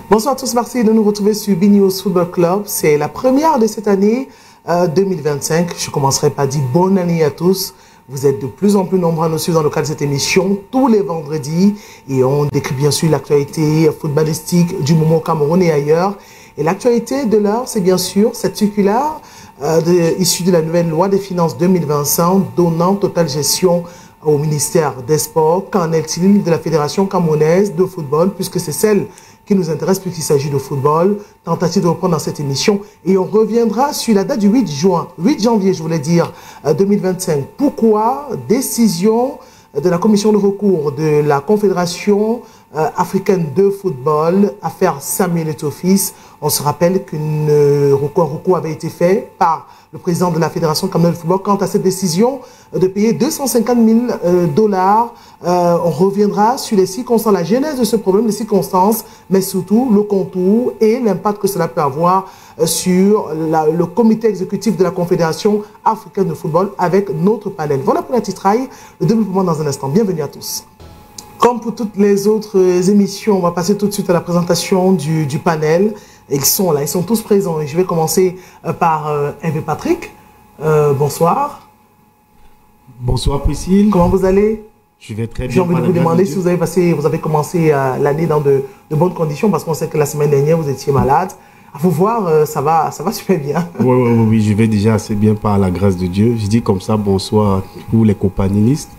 Bonsoir à tous, merci de nous retrouver sur BNews Football Club. C'est la première de cette année 2025. Je commencerai par dire bonne année à tous. Vous êtes de plus en plus nombreux à nous suivre dans le cadre de cette émission tous les vendredis. Et on décrit bien sûr l'actualité footballistique du moment au Cameroun et ailleurs. Et l'actualité de l'heure, c'est bien sûr cette circulaire issue de la nouvelle loi des finances 2025 donnant totale gestion au ministère des Sports. Qu'en est-il de la Fédération camerounaise de football, puisque c'est celle qui nous intéresse puisqu'il s'agit de football. Tentative de reprendre dans cette émission. Et on reviendra sur la date du 8 juin, 8 janvier, je voulais dire, 2025. Pourquoi décision de la commission de recours de la Confédération africaine de football, affaire Samuel Eto'o-Fils. On se rappelle qu'un recours avait été fait par le président de la Fédération camerounaise de football quant à cette décision de payer 250 000 $. On reviendra sur les circonstances, la genèse de ce problème, les circonstances, mais surtout le contour et l'impact que cela peut avoir sur le comité exécutif de la Confédération africaine de football avec notre panel. Voilà pour la titraille, le développement dans un instant. Bienvenue à tous. Comme pour toutes les autres émissions, on va passer tout de suite à la présentation du panel. Ils sont là, ils sont tous présents. Et je vais commencer par Hervé Patrick. Bonsoir. Bonsoir Priscille. Comment vous allez? Je vais très bien. J'ai envie de vous demander si vous avez commencé l'année dans de bonnes conditions, parce qu'on sait que la semaine dernière, vous étiez malade. À vous voir, ça va super bien. Oui, je vais déjà assez bien par la grâce de Dieu. Je dis comme ça, bonsoir à tous les companélistes.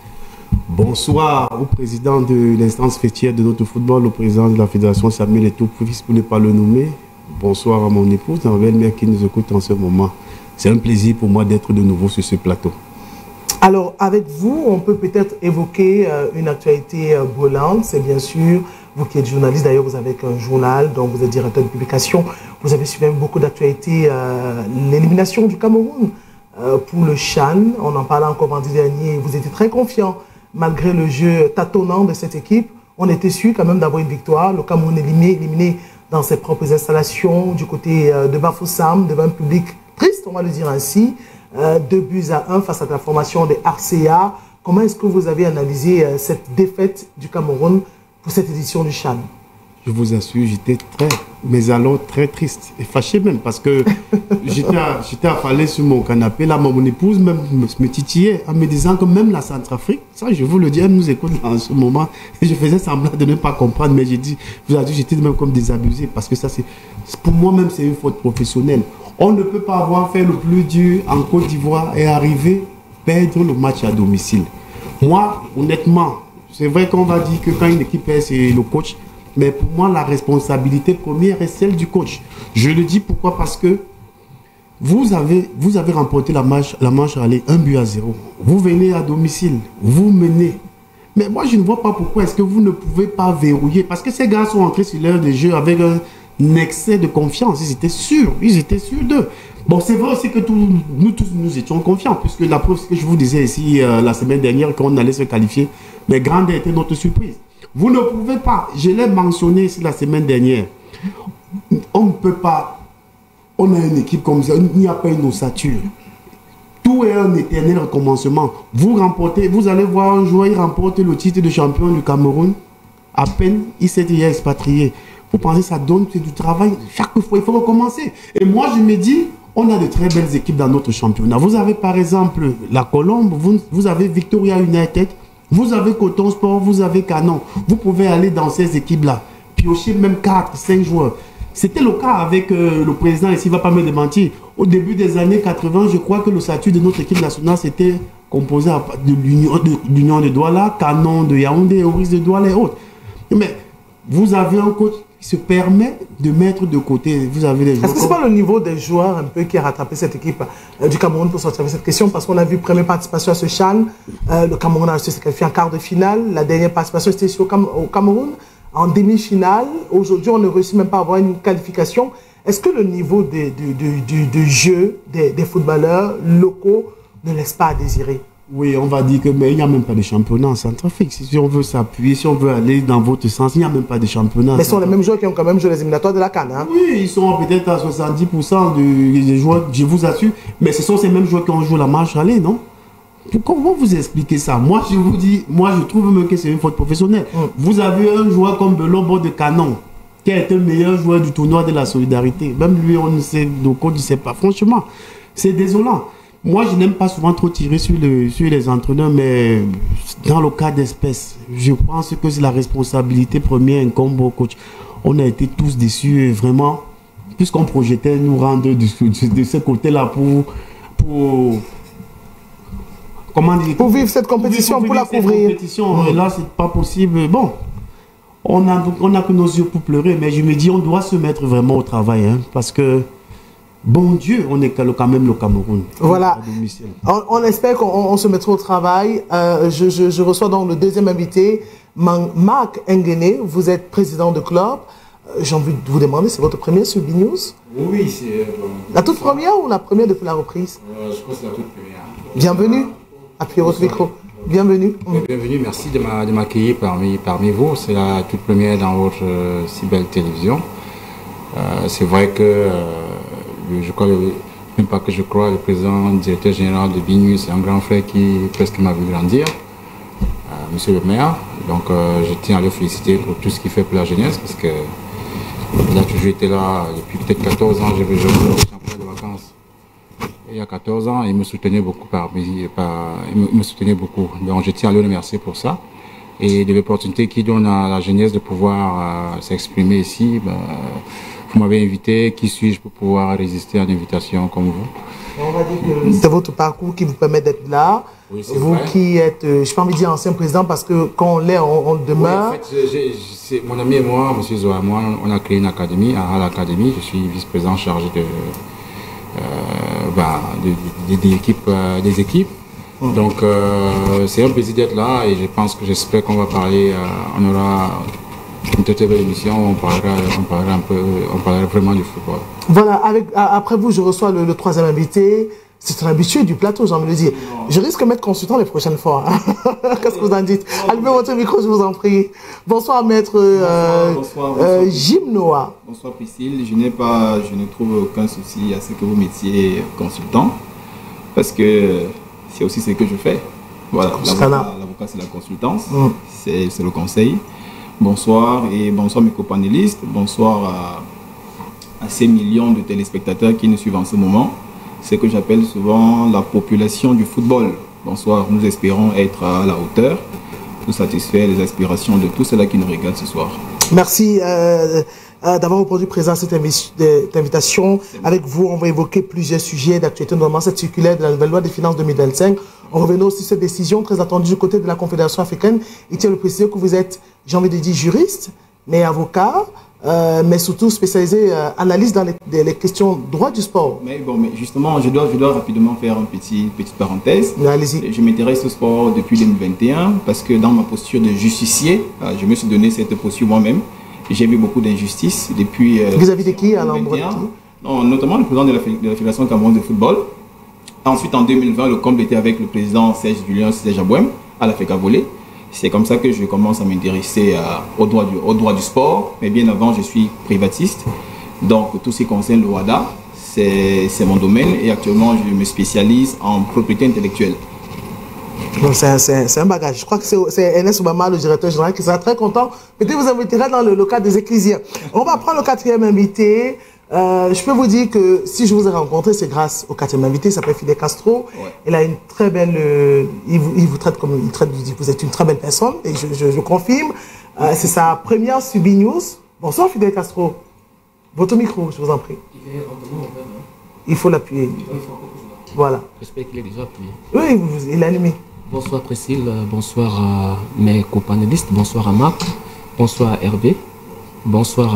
Bonsoir au président de l'instance fêtière de notre football, au président de la Fédération Samuel Eto'o-Fils, pour ne pas le nommer. Bonsoir à mon épouse, ma belle-mère qui nous écoute en ce moment. C'est un plaisir pour moi d'être de nouveau sur ce plateau. Alors, avec vous, on peut peut-être évoquer une actualité brûlante. C'est bien sûr, vous qui êtes journaliste, d'ailleurs, vous avez un journal, donc vous êtes directeur de publication. Vous avez suivi beaucoup d'actualités. L'élimination du Cameroun pour le CHAN, on en parlait encore vendredi dernier. Vous étiez très confiant, malgré le jeu tâtonnant de cette équipe. On était sûr quand même d'avoir une victoire. Le Cameroun éliminé dans ses propres installations du côté de Bafoussam, devant un public triste, on va le dire ainsi. 2-1 face à la formation des RCA. Comment est-ce que vous avez analysé cette défaite du Cameroun pour cette édition du CHAN? Je vous assure, j'étais très triste et fâché même, parce que j'étais affalé sur mon canapé. Là, mon épouse même me titillait en me disant que même la Centrafrique, ça je vous le dis, elle nous écoute en ce moment. Et je faisais semblant de ne pas comprendre, mais j'étais même comme désabusé, parce que ça, pour moi même, c'est une faute professionnelle. On ne peut pas avoir fait le plus dur en Côte d'Ivoire et arriver à perdre le match à domicile. Moi, honnêtement, c'est vrai qu'on va dire que quand une équipe perd, c'est le coach. Mais pour moi, la responsabilité première est celle du coach. Je le dis pourquoi? Parce que vous avez remporté la manche aller 1-0. Vous venez à domicile, vous menez. Mais moi, je ne vois pas pourquoi est-ce que vous ne pouvez pas verrouiller. Parce que ces gars sont entrés sur l'heure de jeu avec un excès de confiance. Ils étaient sûrs d'eux. Bon, c'est vrai aussi que nous tous, nous étions confiants, puisque la preuve, ce que je vous disais ici la semaine dernière, qu'on allait se qualifier, mais grande a été notre surprise. Vous ne pouvez pas, je l'ai mentionné ici la semaine dernière, on ne peut pas, on a une équipe comme ça, il n'y a pas une ossature. Tout est un éternel recommencement. Vous allez voir un joueur, il remporte le titre de champion du Cameroun, à peine il s'est expatrié. Vous pensez que ça donne du travail? Chaque fois, il faut recommencer. Et moi, je me dis, on a de très belles équipes dans notre championnat. Vous avez par exemple la Colombe, vous avez Victoria United, vous avez Coton Sport, vous avez Canon. Vous pouvez aller dans ces équipes-là, piocher même 4, 5 joueurs. C'était le cas avec le président, ici, il ne va pas me démentir. Au début des années 80, je crois que le statut de notre équipe nationale, c'était composé de l'Union de Douala, Canon de Yaoundé, Oris de Douala et autres. Mais vous avez un coach qui se permet de mettre de côté. Vous avez des joueurs. Est-ce que ce n'est pas le niveau des joueurs un peu qui a rattrapé cette équipe du Cameroun pour sortir avec cette question? Parce qu'on a vu première participation à ce CHAN. Le Cameroun a réussi à se qualifier en quart de finale. La dernière participation, c'était ici au Cameroun en demi-finale. Aujourd'hui, on ne réussit même pas à avoir une qualification. Est-ce que le niveau de jeu des footballeurs locaux ne laisse pas à désirer? Oui, on va dire que mais il n'y a même pas de championnat en Centrafrique. Si on veut s'appuyer, si on veut aller dans votre sens, il n'y a même pas de championnat. Mais ce sont les mêmes joueurs qui ont quand même joué les éliminatoires de la CAN. Hein? Oui, ils sont peut-être à 70% des joueurs, je vous assure. Mais ce sont ces mêmes joueurs qui ont joué la marche aller, non? Comment vous expliquez ça? Moi, je vous dis, moi, je trouve même que c'est une faute professionnelle. Vous avez un joueur comme Belombo de Canon qui a été le meilleur joueur du tournoi de la solidarité. Même lui, on ne sait, donc on ne sait pas. Franchement, c'est désolant. Moi, je n'aime pas souvent trop tirer sur les entraîneurs, mais dans le cas d'espèce, je pense que c'est la responsabilité première incombe au coach. On a été tous déçus, vraiment, puisqu'on projetait nous rendre de ce côté-là comment dire, pour vivre cette compétition, pour la couvrir. Et là, c'est pas possible. Bon, on a que nos yeux pour pleurer, mais je me dis, on doit se mettre vraiment au travail, hein, parce que, bon Dieu, on est quand même le Cameroun. Voilà. On espère qu'on se mettra au travail. Je reçois donc le deuxième invité, Marc Nguéné. Vous êtes président de club. J'ai envie de vous demander, c'est votre première sur BNews? Oui, c'est... la toute première ou la première depuis la reprise? Je crois que c'est la toute première. Bienvenue. Appuyez votre micro. Bienvenue. Bienvenue, merci de m'accueillir parmi vous. C'est la toute première dans votre si belle télévision. C'est vrai que, je crois, même pas que je crois, le président directeur général de BNews, c'est un grand frère qui presque m'a vu grandir, monsieur le maire. Donc je tiens à le féliciter pour tout ce qu'il fait pour la jeunesse, parce que il a toujours été là depuis peut-être 14 ans. J'avais joué au championnat de vacances. Et il y a 14 ans, il me soutenait beaucoup il me soutenait beaucoup. Donc je tiens à le remercier pour ça. Et de l'opportunité qu'il donne à la jeunesse de pouvoir s'exprimer ici. Vous m'avez invité, qui suis-je pour pouvoir résister à une invitation comme vous? On va dire que c'est votre parcours qui vous permet d'être là. Oui, vous vrai. Qui êtes, je n'ai pas envie de dire ancien président, parce que quand on l'est, on demeure. Oui, en fait, mon ami et moi, M. Zoa, moi, on a créé une académie, à l'Académie. Je suis vice-président chargé des équipes. Donc, c'est un plaisir d'être là, et je pense que j'espère qu'on va parler, on aura une très belle émission où on parlera vraiment du football. Voilà, après vous, je reçois le troisième invité. C'est un habitué du plateau, j'ai envie de dire. Je risque de mettre consultant les prochaines fois. Qu'est-ce que vous en dites? Allumez votre micro, je vous en prie. Bonsoir, maître bonsoir. Jim Noah. Bonsoir, Priscille. Je ne trouve aucun souci à ce que vous mettiez consultant, parce que c'est aussi ce que je fais. Voilà, l'avocat, c'est la consultance, c'est le conseil. Bonsoir, et bonsoir mes copanélistes. Bonsoir à ces millions de téléspectateurs qui nous suivent en ce moment. Ce que j'appelle souvent la population du football. Bonsoir, nous espérons être à la hauteur pour satisfaire les aspirations de tous ceux-là qui nous regardent ce soir. Merci d'avoir répondu présent à cette invitation. Avec vous, on va évoquer plusieurs sujets d'actualité, notamment cette circulaire de la nouvelle loi des finances 2025. On revenait aussi sur cette décision très attendue du côté de la Confédération africaine. Il tient à le préciser que vous êtes, j'ai envie de dire, juriste, mais avocat, mais surtout spécialisé analyse dans les questions droit du sport. Mais bon, mais justement, je dois rapidement faire une petite parenthèse. Allez-y. Je m'intéresse au sport depuis 2021 parce que dans ma posture de justicier, je me suis donné cette posture moi-même. J'ai vu beaucoup d'injustices depuis... Vis-à-vis de qui, alors? Non, notamment le président de la Fédération camerounaise de football. Ensuite, en 2020, le comble était avec le président Serge Abouem à la FECA Volée. C'est comme ça que je commence à m'intéresser au droit du sport. Mais bien avant, je suis privatiste. Donc, tout ce qui concerne le WADA, c'est mon domaine. Et actuellement, je me spécialise en propriété intellectuelle. C'est un bagage. Je crois que c'est Ernest Obama, le directeur général, qui sera très content. Peut-être vous inviterez dans le cadre des Ecclésiens. On va prendre le quatrième invité. Je peux vous dire que si je vous ai rencontré, c'est grâce au quatrième invité, il s'appelle Fidel Castro. Ouais. Il a une très belle... il vous traite comme... vous êtes une très belle personne, et je confirme. C'est sa première sur BNews. Bonsoir Fidel Castro. Votre micro, je vous en prie. Il faut l'appuyer. Voilà. J'espère qu'il est déjà appuyé. Oui, il est animé. Bonsoir Priscille, bonsoir à mes copanélistes, bonsoir à Marc, bonsoir à Hervé, bonsoir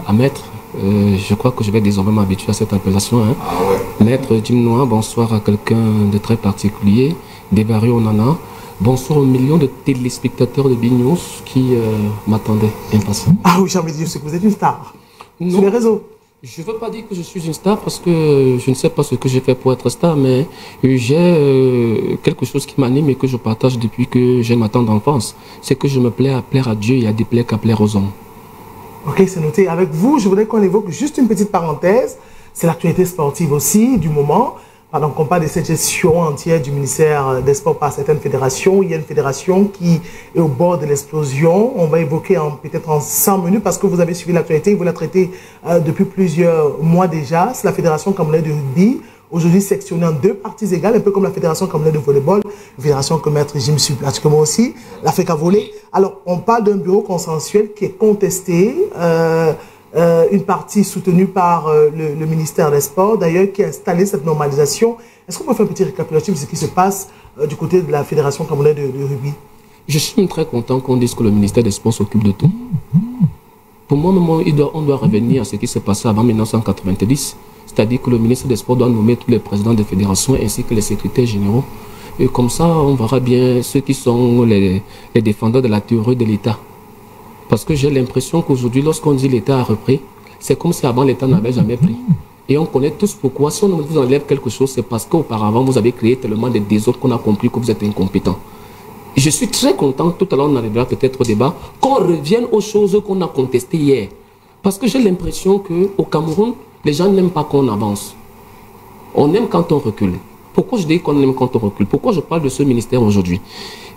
à Maître. Je crois que je vais désormais m'habituer à cette appellation. Hein. Ah ouais. Maître Jim Noah, bonsoir à quelqu'un de très particulier, Débarré Onana. Bonsoir aux millions de téléspectateurs de BNews qui m'attendaient impatiemment. Ah oui, j'ai envie de dire que vous êtes une star. Non. Sur les réseaux. Je ne veux pas dire que je suis une star parce que je ne sais pas ce que j'ai fait pour être star, mais j'ai quelque chose qui m'anime et que je partage depuis que j'ai ma tendre d'enfance. C'est que je me plais à plaire à Dieu et à déplaire qu'à plaire aux hommes. Ok, c'est noté. Avec vous, je voudrais qu'on évoque juste une petite parenthèse. C'est l'actualité sportive aussi du moment. pendant qu'on parle de cette gestion entière du ministère des Sports par certaines fédérations, il y a une fédération qui est au bord de l'explosion. On va évoquer peut-être en 100 minutes parce que vous avez suivi l'actualité, vous la traitez depuis plusieurs mois déjà. C'est la Fédération camerounaise de rugby, aujourd'hui sectionnée en 2 parties égales, un peu comme la Fédération camerounaise de volleyball, une fédération que Maître Jim suit pratiquement aussi, la FECA Volley. Alors, on parle d'un bureau consensuel qui est contesté, une partie soutenue par le ministère des Sports, d'ailleurs, qui a installé cette normalisation. Est-ce qu'on peut faire un petit récapitulatif de ce qui se passe du côté de la Fédération camerounaise de rugby? Je suis très content qu'on dise que le ministère des Sports s'occupe de tout. Pour moi, on doit revenir à ce qui s'est passé avant 1990, c'est-à-dire que le ministre des Sports doit nommer tous les présidents des fédérations ainsi que les secrétaires généraux. Et comme ça, on verra bien ceux qui sont les défendeurs de la théorie de l'État. Parce que j'ai l'impression qu'aujourd'hui, lorsqu'on dit l'État a repris, c'est comme si avant l'État n'avait jamais pris. Et on connaît tous pourquoi. Si on vous enlève quelque chose, c'est parce qu'auparavant, vous avez créé tellement de désordres qu'on a compris que vous êtes incompétent. Et je suis très content, tout à l'heure on arrivera peut-être au débat, qu'on revienne aux choses qu'on a contestées hier. Parce que j'ai l'impression qu'au Cameroun, les gens n'aiment pas qu'on avance. On aime quand on recule. Pourquoi je dis qu'on aime quand on recule? Pourquoi je parle de ce ministère aujourd'hui?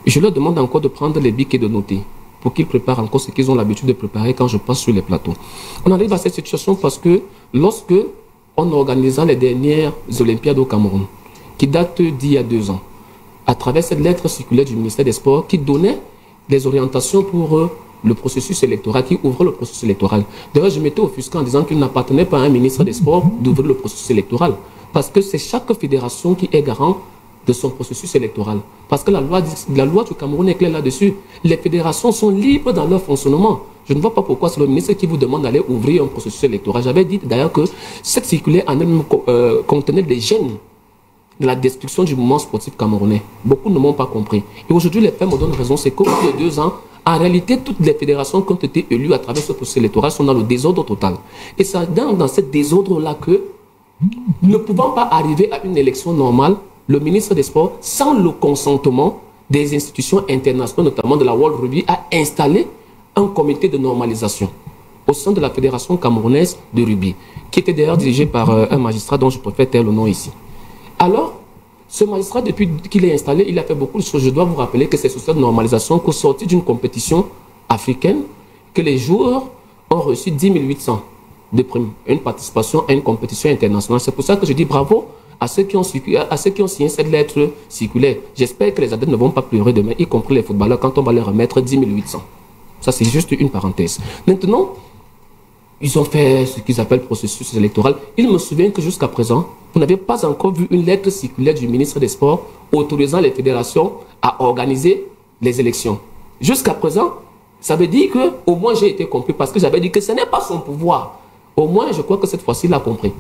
Je leur demande encore de prendre les bics et de noter, pour qu'ils préparent encore ce qu'ils ont l'habitude de préparer quand je passe sur les plateaux. On arrive à cette situation parce que lorsque on organisa les dernières Olympiades au Cameroun, qui datent d'il y a 2 ans, à travers cette lettre circulaire du ministère des Sports qui donnait des orientations pour le processus électoral, qui ouvre le processus électoral. D'ailleurs, je m'étais offusqué en disant qu'il n'appartenait pas à un ministre des Sports d'ouvrir le processus électoral, parce que c'est chaque fédération qui est garant de son processus électoral. Parce que la loi du Cameroun est claire là-dessus. Les fédérations sont libres dans leur fonctionnement. Je ne vois pas pourquoi c'est le ministre qui vous demande d'aller ouvrir un processus électoral. J'avais dit d'ailleurs que cette circulaire en elle-même contenait des gènes de la destruction du mouvement sportif camerounais. Beaucoup ne m'ont pas compris. Et aujourd'hui, les faits me donnent raison. C'est qu'au bout de 2 ans, en réalité, toutes les fédérations qui ont été élues à travers ce processus électoral sont dans le désordre total. Et c'est dans ce désordre-là que, ne pouvant pas arriver à une élection normale, le ministre des Sports, sans le consentement des institutions internationales, notamment de la World Rugby, a installé un comité de normalisation au sein de la Fédération camerounaise de rugby, qui était d'ailleurs dirigé par un magistrat dont je préfère taire le nom ici. Alors, ce magistrat, depuis qu'il est installé, il a fait beaucoup de choses. Je dois vous rappeler que c'est sous cette normalisation qu'au sorti d'une compétition africaine, que les joueurs ont reçu 10 800 de primes, une participation à une compétition internationale. C'est pour ça que je dis bravo à ceux qui ont signé cette lettre circulaire. J'espère que les adeptes ne vont pas pleurer demain, y compris les footballeurs, quand on va leur remettre 10 800. Ça, c'est juste une parenthèse. Maintenant, ils ont fait ce qu'ils appellent processus électoral. Il me souvient que jusqu'à présent, vous n'avez pas encore vu une lettre circulaire du ministre des Sports autorisant les fédérations à organiser les élections. Jusqu'à présent, ça veut dire que, au moins j'ai été compris, parce que j'avais dit que ce n'est pas son pouvoir. Au moins, je crois que cette fois-ci, il l'a compris.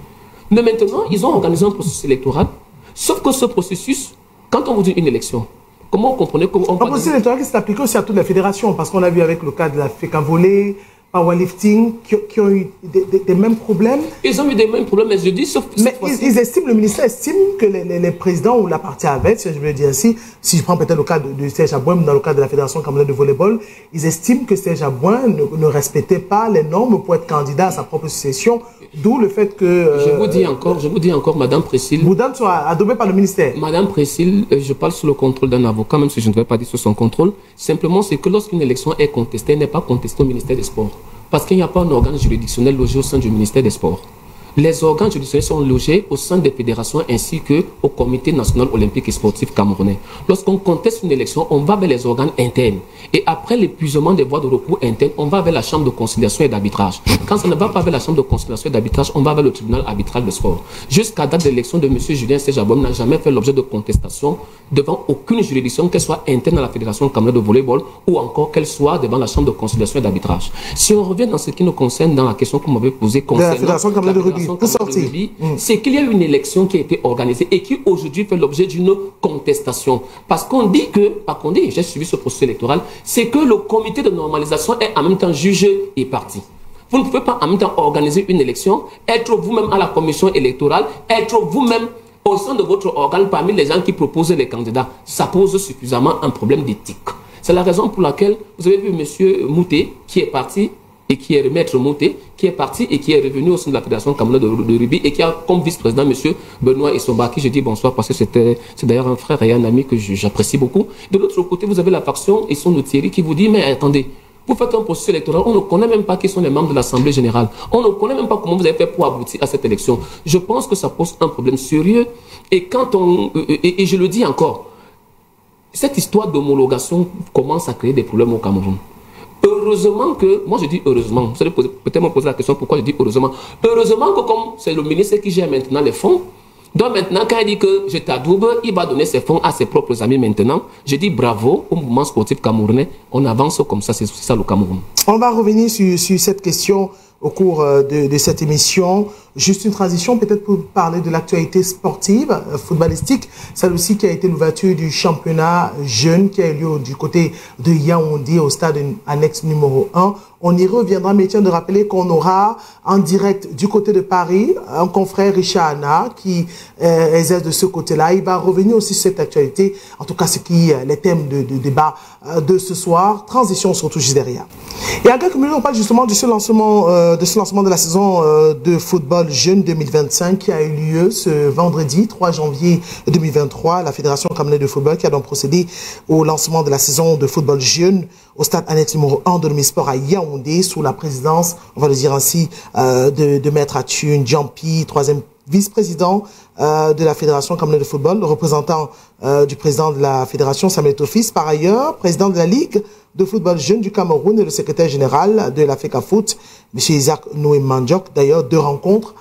Mais maintenant, ils ont organisé un processus électoral. Sauf que ce processus, quand on vous dit une élection, comment vous comprenez qu'on... Un processus électoral qui s'est appliqué aussi à toutes les fédérations, parce qu'on a vu avec le cas de la FECA Volley, powerlifting, qui ont eu des mêmes problèmes. Ils ont eu des mêmes problèmes, mais je dis sauf mais le ministère estime que les présidents ou la partie avec, si je veux dire ainsi, si je prends peut-être le cas de Serge Abouin, dans le cas de la Fédération camerounaise de volleyball, ils estiment que Serge Abouin ne respectait pas les normes pour être candidat à sa propre succession, d'où le fait que... je vous dis encore, Madame Précile... Boudane soit adopté par le ministère. Madame Précile, je parle sous le contrôle d'un avocat, même si je ne vais pas dire sous son contrôle. Simplement, c'est que lorsqu'une élection est contestée, elle n'est pas contestée au ministère des Sports. Parce qu'il n'y a pas un organe juridictionnel logé au sein du ministère des Sports. Les organes juridictionnels sont logés au sein des fédérations ainsi qu'au Comité national olympique et sportif camerounais. Lorsqu'on conteste une élection, on va vers les organes internes. Et après l'épuisement des voies de recours internes, on va vers la chambre de conciliation et d'arbitrage. Quand ça ne va pas vers la chambre de conciliation et d'arbitrage, on va vers le tribunal arbitral de sport. Jusqu'à date de l'élection de M. Julien Serge Abouin n'a jamais fait l'objet de contestation devant aucune juridiction, qu'elle soit interne à la Fédération camerounaise de volleyball ou encore qu'elle soit devant la chambre de conciliation et d'arbitrage. Si on revient dans ce qui nous concerne, dans la question que vous m'avez posée concernant la Fédération camerounaise de rugby, c'est qu'il y a eu une élection qui a été organisée et qui aujourd'hui fait l'objet d'une contestation. Parce qu'on dit que, j'ai suivi ce processus électoral, c'est que le comité de normalisation est en même temps juge et parti. Vous ne pouvez pas en même temps organiser une élection, être vous-même à la commission électorale, être vous-même au sein de votre organe parmi les gens qui proposent les candidats. Ça pose suffisamment un problème d'éthique. C'est la raison pour laquelle vous avez vu M. Mouté qui est parti et qui est Maître Mouté, qui est parti et qui est revenu au sein de la Fédération camerounaise de rugby et qui a comme vice-président M. Benoît Essomba, à qui je dis bonsoir parce que c'est d'ailleurs un frère et un ami que j'apprécie beaucoup. De l'autre côté, vous avez la faction Esson de Thierry qui vous dit, mais attendez, vous faites un processus électoral, on ne connaît même pas qui sont les membres de l'Assemblée générale. On ne connaît même pas comment vous avez fait pour aboutir à cette élection. Je pense que ça pose un problème sérieux. Et quand et je le dis encore, cette histoire d'homologation commence à créer des problèmes au Cameroun. Heureusement que, moi je dis heureusement, vous allez peut-être me poser la question pourquoi je dis heureusement. Heureusement que comme c'est le ministre qui gère maintenant les fonds, donc maintenant quand il dit que je t'adoube, il va donner ses fonds à ses propres amis maintenant. Je dis bravo au mouvement sportif camerounais, on avance comme ça, c'est ça le Cameroun. On va revenir sur cette question au cours de cette émission. Juste une transition peut-être pour parler de l'actualité sportive, footballistique. Celle aussi qui a été l'ouverture du championnat jeune qui a eu lieu du côté de Yaoundé au stade annexe numéro 1. On y reviendra, mais tiens de rappeler qu'on aura en direct du côté de Paris un confrère Richard Anna qui exerce de ce côté-là. Il va revenir aussi sur cette actualité, en tout cas les thèmes de débat de ce soir. Transition surtout juste derrière. Et à quelques minutes, on parle justement de ce lancement de la saison de football jeune 2025 qui a eu lieu ce vendredi 3 janvier 2023. La Fédération camerounaise de football qui a donc procédé au lancement de la saison de football jeune au stade annexe numéro 1 de l'Omnisport à Yaoundé sous la présidence, on va le dire ainsi, de Maître Atune Djampi, troisième vice-président de la Fédération camerounaise de football, le représentant du président de la Fédération Samuel Tofis, par ailleurs, président de la Ligue de football jeune du Cameroun et le secrétaire général de la FECAFOOT, M. Isaac Noé Mandjok. D'ailleurs, 2 rencontres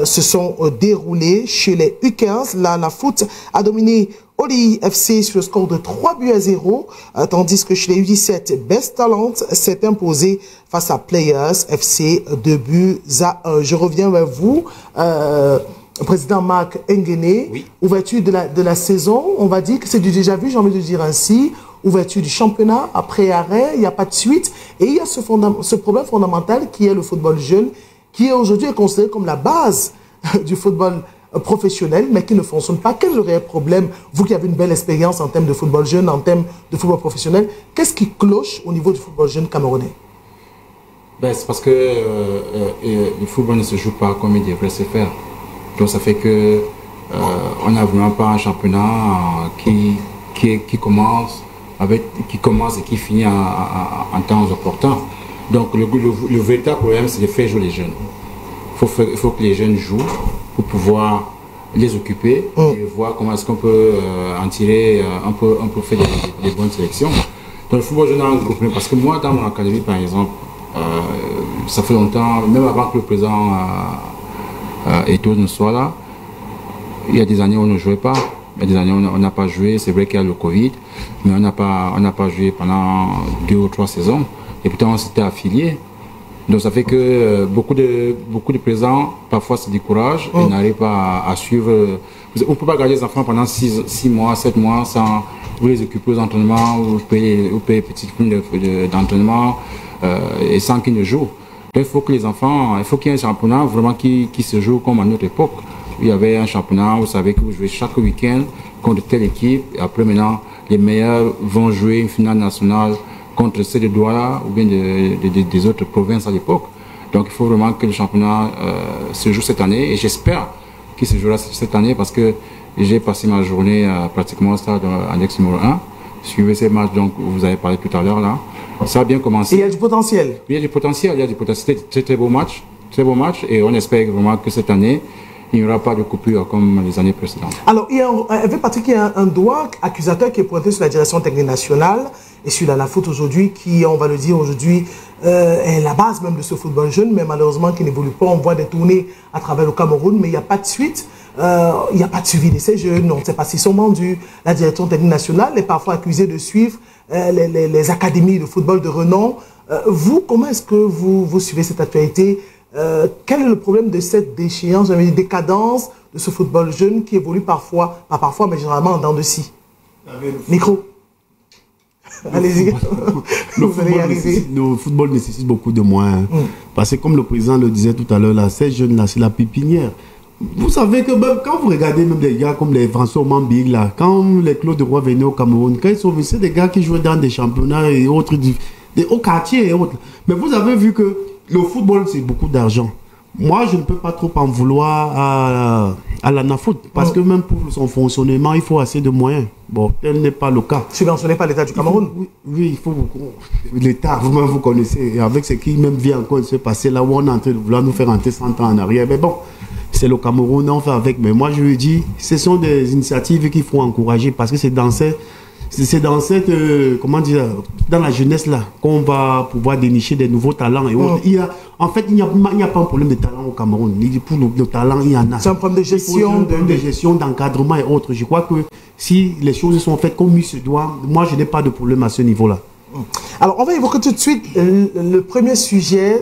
se sont déroulées chez les U15. La Foot a dominé Oli FC sur le score de 3-0, tandis que chez les U17, Best Talent s'est imposé face à Players FC 2-1. Je reviens vers vous, président Marc Nguéné. Oui. Ouverture de la saison, on va dire que c'est du déjà vu, j'ai envie de dire ainsi. Ouverture du championnat, après arrêt, il n'y a pas de suite. Et il y a ce problème fondamental qui est le football jeune, qui aujourd'hui est considéré comme la base du football professionnel, mais qui ne fonctionne pas. Quel est le réel problème, vous qui avez une belle expérience en termes de football jeune, en termes de football professionnel, qu'est-ce qui cloche au niveau du football jeune camerounais? C'est parce que le football ne se joue pas comme il devrait se faire. Donc ça fait que on n'a vraiment pas un championnat qui commence et qui finit en temps opportun. Donc le véritable problème, c'est de faire jouer les jeunes. Il faut que les jeunes jouent pour pouvoir les occuper et voir comment est-ce qu'on peut en tirer, on peut faire des bonnes sélections. Donc le football jeune a un gros problème parce que moi, dans mon académie, par exemple, ça fait longtemps, même avant que le président Eto'o ne soit là, il y a des années où on ne jouait pas. Il y a des années où on n'a pas joué. C'est vrai qu'il y a le Covid, mais on n'a pas joué pendant 2 ou 3 saisons. Et pourtant, on s'était affiliés. Donc ça fait que beaucoup de présidents, parfois, se découragent et n'arrivent pas à suivre. On ne peut pas garder les enfants pendant 6 mois, 7 mois sans vous les occuper aux entraînements ou payer petites primes d'entraînement et sans qu'ils ne jouent. Donc il faut que les enfants, il faut qu'il y ait un championnat vraiment qui se joue comme à notre époque. Il y avait un championnat, vous savez que vous jouez chaque week-end contre telle équipe. Et après maintenant, les meilleurs vont jouer une finale nationale contre ceux de Douala ou bien des autres provinces à l'époque. Donc il faut vraiment que le championnat se joue cette année. Et j'espère qu'il se jouera cette année parce que j'ai passé ma journée pratiquement au stade annexe numéro 1. Suivez ces matchs dont vous avez parlé tout à l'heure là. Ça a bien commencé. Et il y a du potentiel. Il y a du potentiel, C'était très beau match. Très beau match. Et on espère vraiment que cette année, il n'y aura pas de coupure comme les années précédentes. Alors, Patrick, il y a un doigt accusateur qui est pointé sur la direction technique nationale et sur la foot aujourd'hui, qui, on va le dire aujourd'hui, est la base même de ce football jeune, mais malheureusement qui n'évolue pas. On voit des tournées à travers le Cameroun, mais il n'y a pas de suite. Il n'y a pas de suivi de ces jeunes. On ne sait pas s'ils sont vendus. La direction technique nationale est parfois accusée de suivre les académies de football de renom. Vous, comment est-ce que vous suivez cette actualité? Quel est le problème de cette déchéance, une décadence de ce football jeune qui évolue parfois, pas parfois, mais généralement en dents de scie? Micro. Allez-y. Le football nécessite beaucoup de moyens. Parce que comme le président le disait tout à l'heure, ces jeunes-là, c'est la pépinière. Vous savez que même quand vous regardez même des gars comme les François Mambig, là, quand les Claude Roy venaient au Cameroun, quand ils sont venus, c'est des gars qui jouaient dans des championnats et autres, au quartier et autres. Mais vous avez vu que le football, c'est beaucoup d'argent. Moi, je ne peux pas trop en vouloir à l'ANAFOOT, parce que même pour son fonctionnement, il faut assez de moyens. Bon, tel n'est pas le cas. Subventionné par l'État du Cameroun? Oui, il faut l'État, vous-même vous connaissez, avec ce qui même vient encore de se passer là où on est en train de vouloir nous faire entrer 100 ans en arrière. Mais bon, c'est le Cameroun, on fait avec. Mais moi, je lui dis, ce sont des initiatives qu'il faut encourager, parce que c'est dans cette, comment dire, dans la jeunesse là, qu'on va pouvoir dénicher des nouveaux talents. Et en fait, il n'y a pas un problème de talent au Cameroun. Pour le talent, il y en a. C'est un problème de gestion. De gestion, d'encadrement et autres. Je crois que si les choses sont faites comme il se doit, moi, je n'ai pas de problème à ce niveau-là. Alors, on va évoquer tout de suite le premier sujet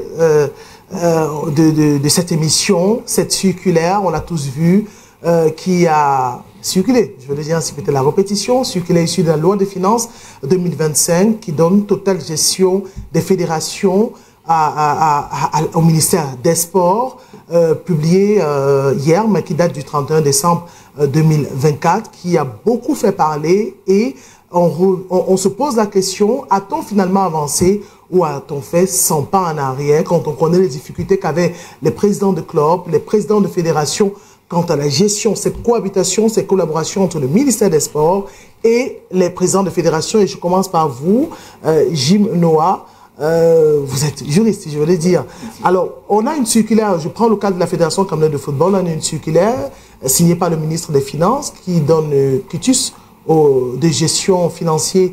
de cette émission, cette circulaire, on l'a tous vu, qui a circulé, je veux dire, c'est peut-être la répétition, circulé issue de la loi des finances 2025 qui donne totale gestion des fédérations au ministère des Sports, publié hier, mais qui date du 31 décembre 2024, qui a beaucoup fait parler et on se pose la question, a-t-on finalement avancé ou a-t-on fait 100 pas en arrière quand on connaît les difficultés qu'avaient les présidents de clubs, les présidents de fédérations quant à la gestion, cette cohabitation, cette collaboration entre le ministère des Sports et les présidents de fédérations. Et je commence par vous, Jim Noah. Vous êtes juriste, je veux le dire. Alors, on a une circulaire, je prends le cas de la Fédération camerounaise de football, on a une circulaire signée par le ministre des Finances qui donne quitus de gestion financière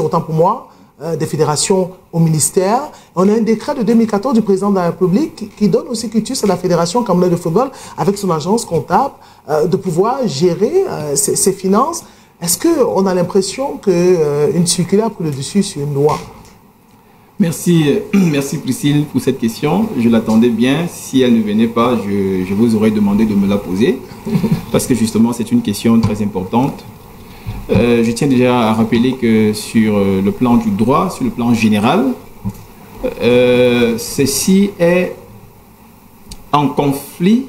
autant pour moi, des fédérations au ministère. On a un décret de 2014 du président de la République qui donne aussi quitus à la Fédération camerounaise de football avec son agence comptable de pouvoir gérer ses finances. Est-ce qu'on a l'impression qu'une circulaire a pris le dessus sur une loi? Merci Priscille pour cette question. Je l'attendais bien. Si elle ne venait pas, je vous aurais demandé de me la poser parce que justement c'est une question très importante. Je tiens déjà à rappeler que sur le plan du droit, sur le plan général, ceci est en conflit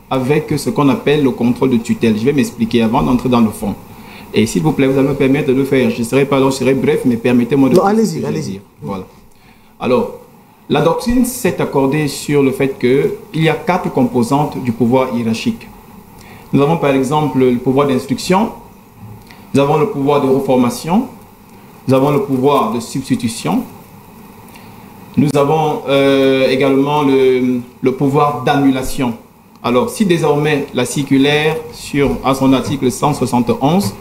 avec ce qu'on appelle le contrôle de tutelle. Je vais m'expliquer avant d'entrer dans le fond. Et s'il vous plaît, vous allez me permettre de le faire. Je serai bref, mais permettez-moi de... Non, allez-y. Voilà. Alors, la doctrine s'est accordée sur le fait qu'il y a 4 composantes du pouvoir hiérarchique. Nous avons par exemple le pouvoir d'instruction, nous avons le pouvoir de reformation, nous avons le pouvoir de substitution, nous avons également le pouvoir d'annulation. Alors, si désormais la circulaire à son article 171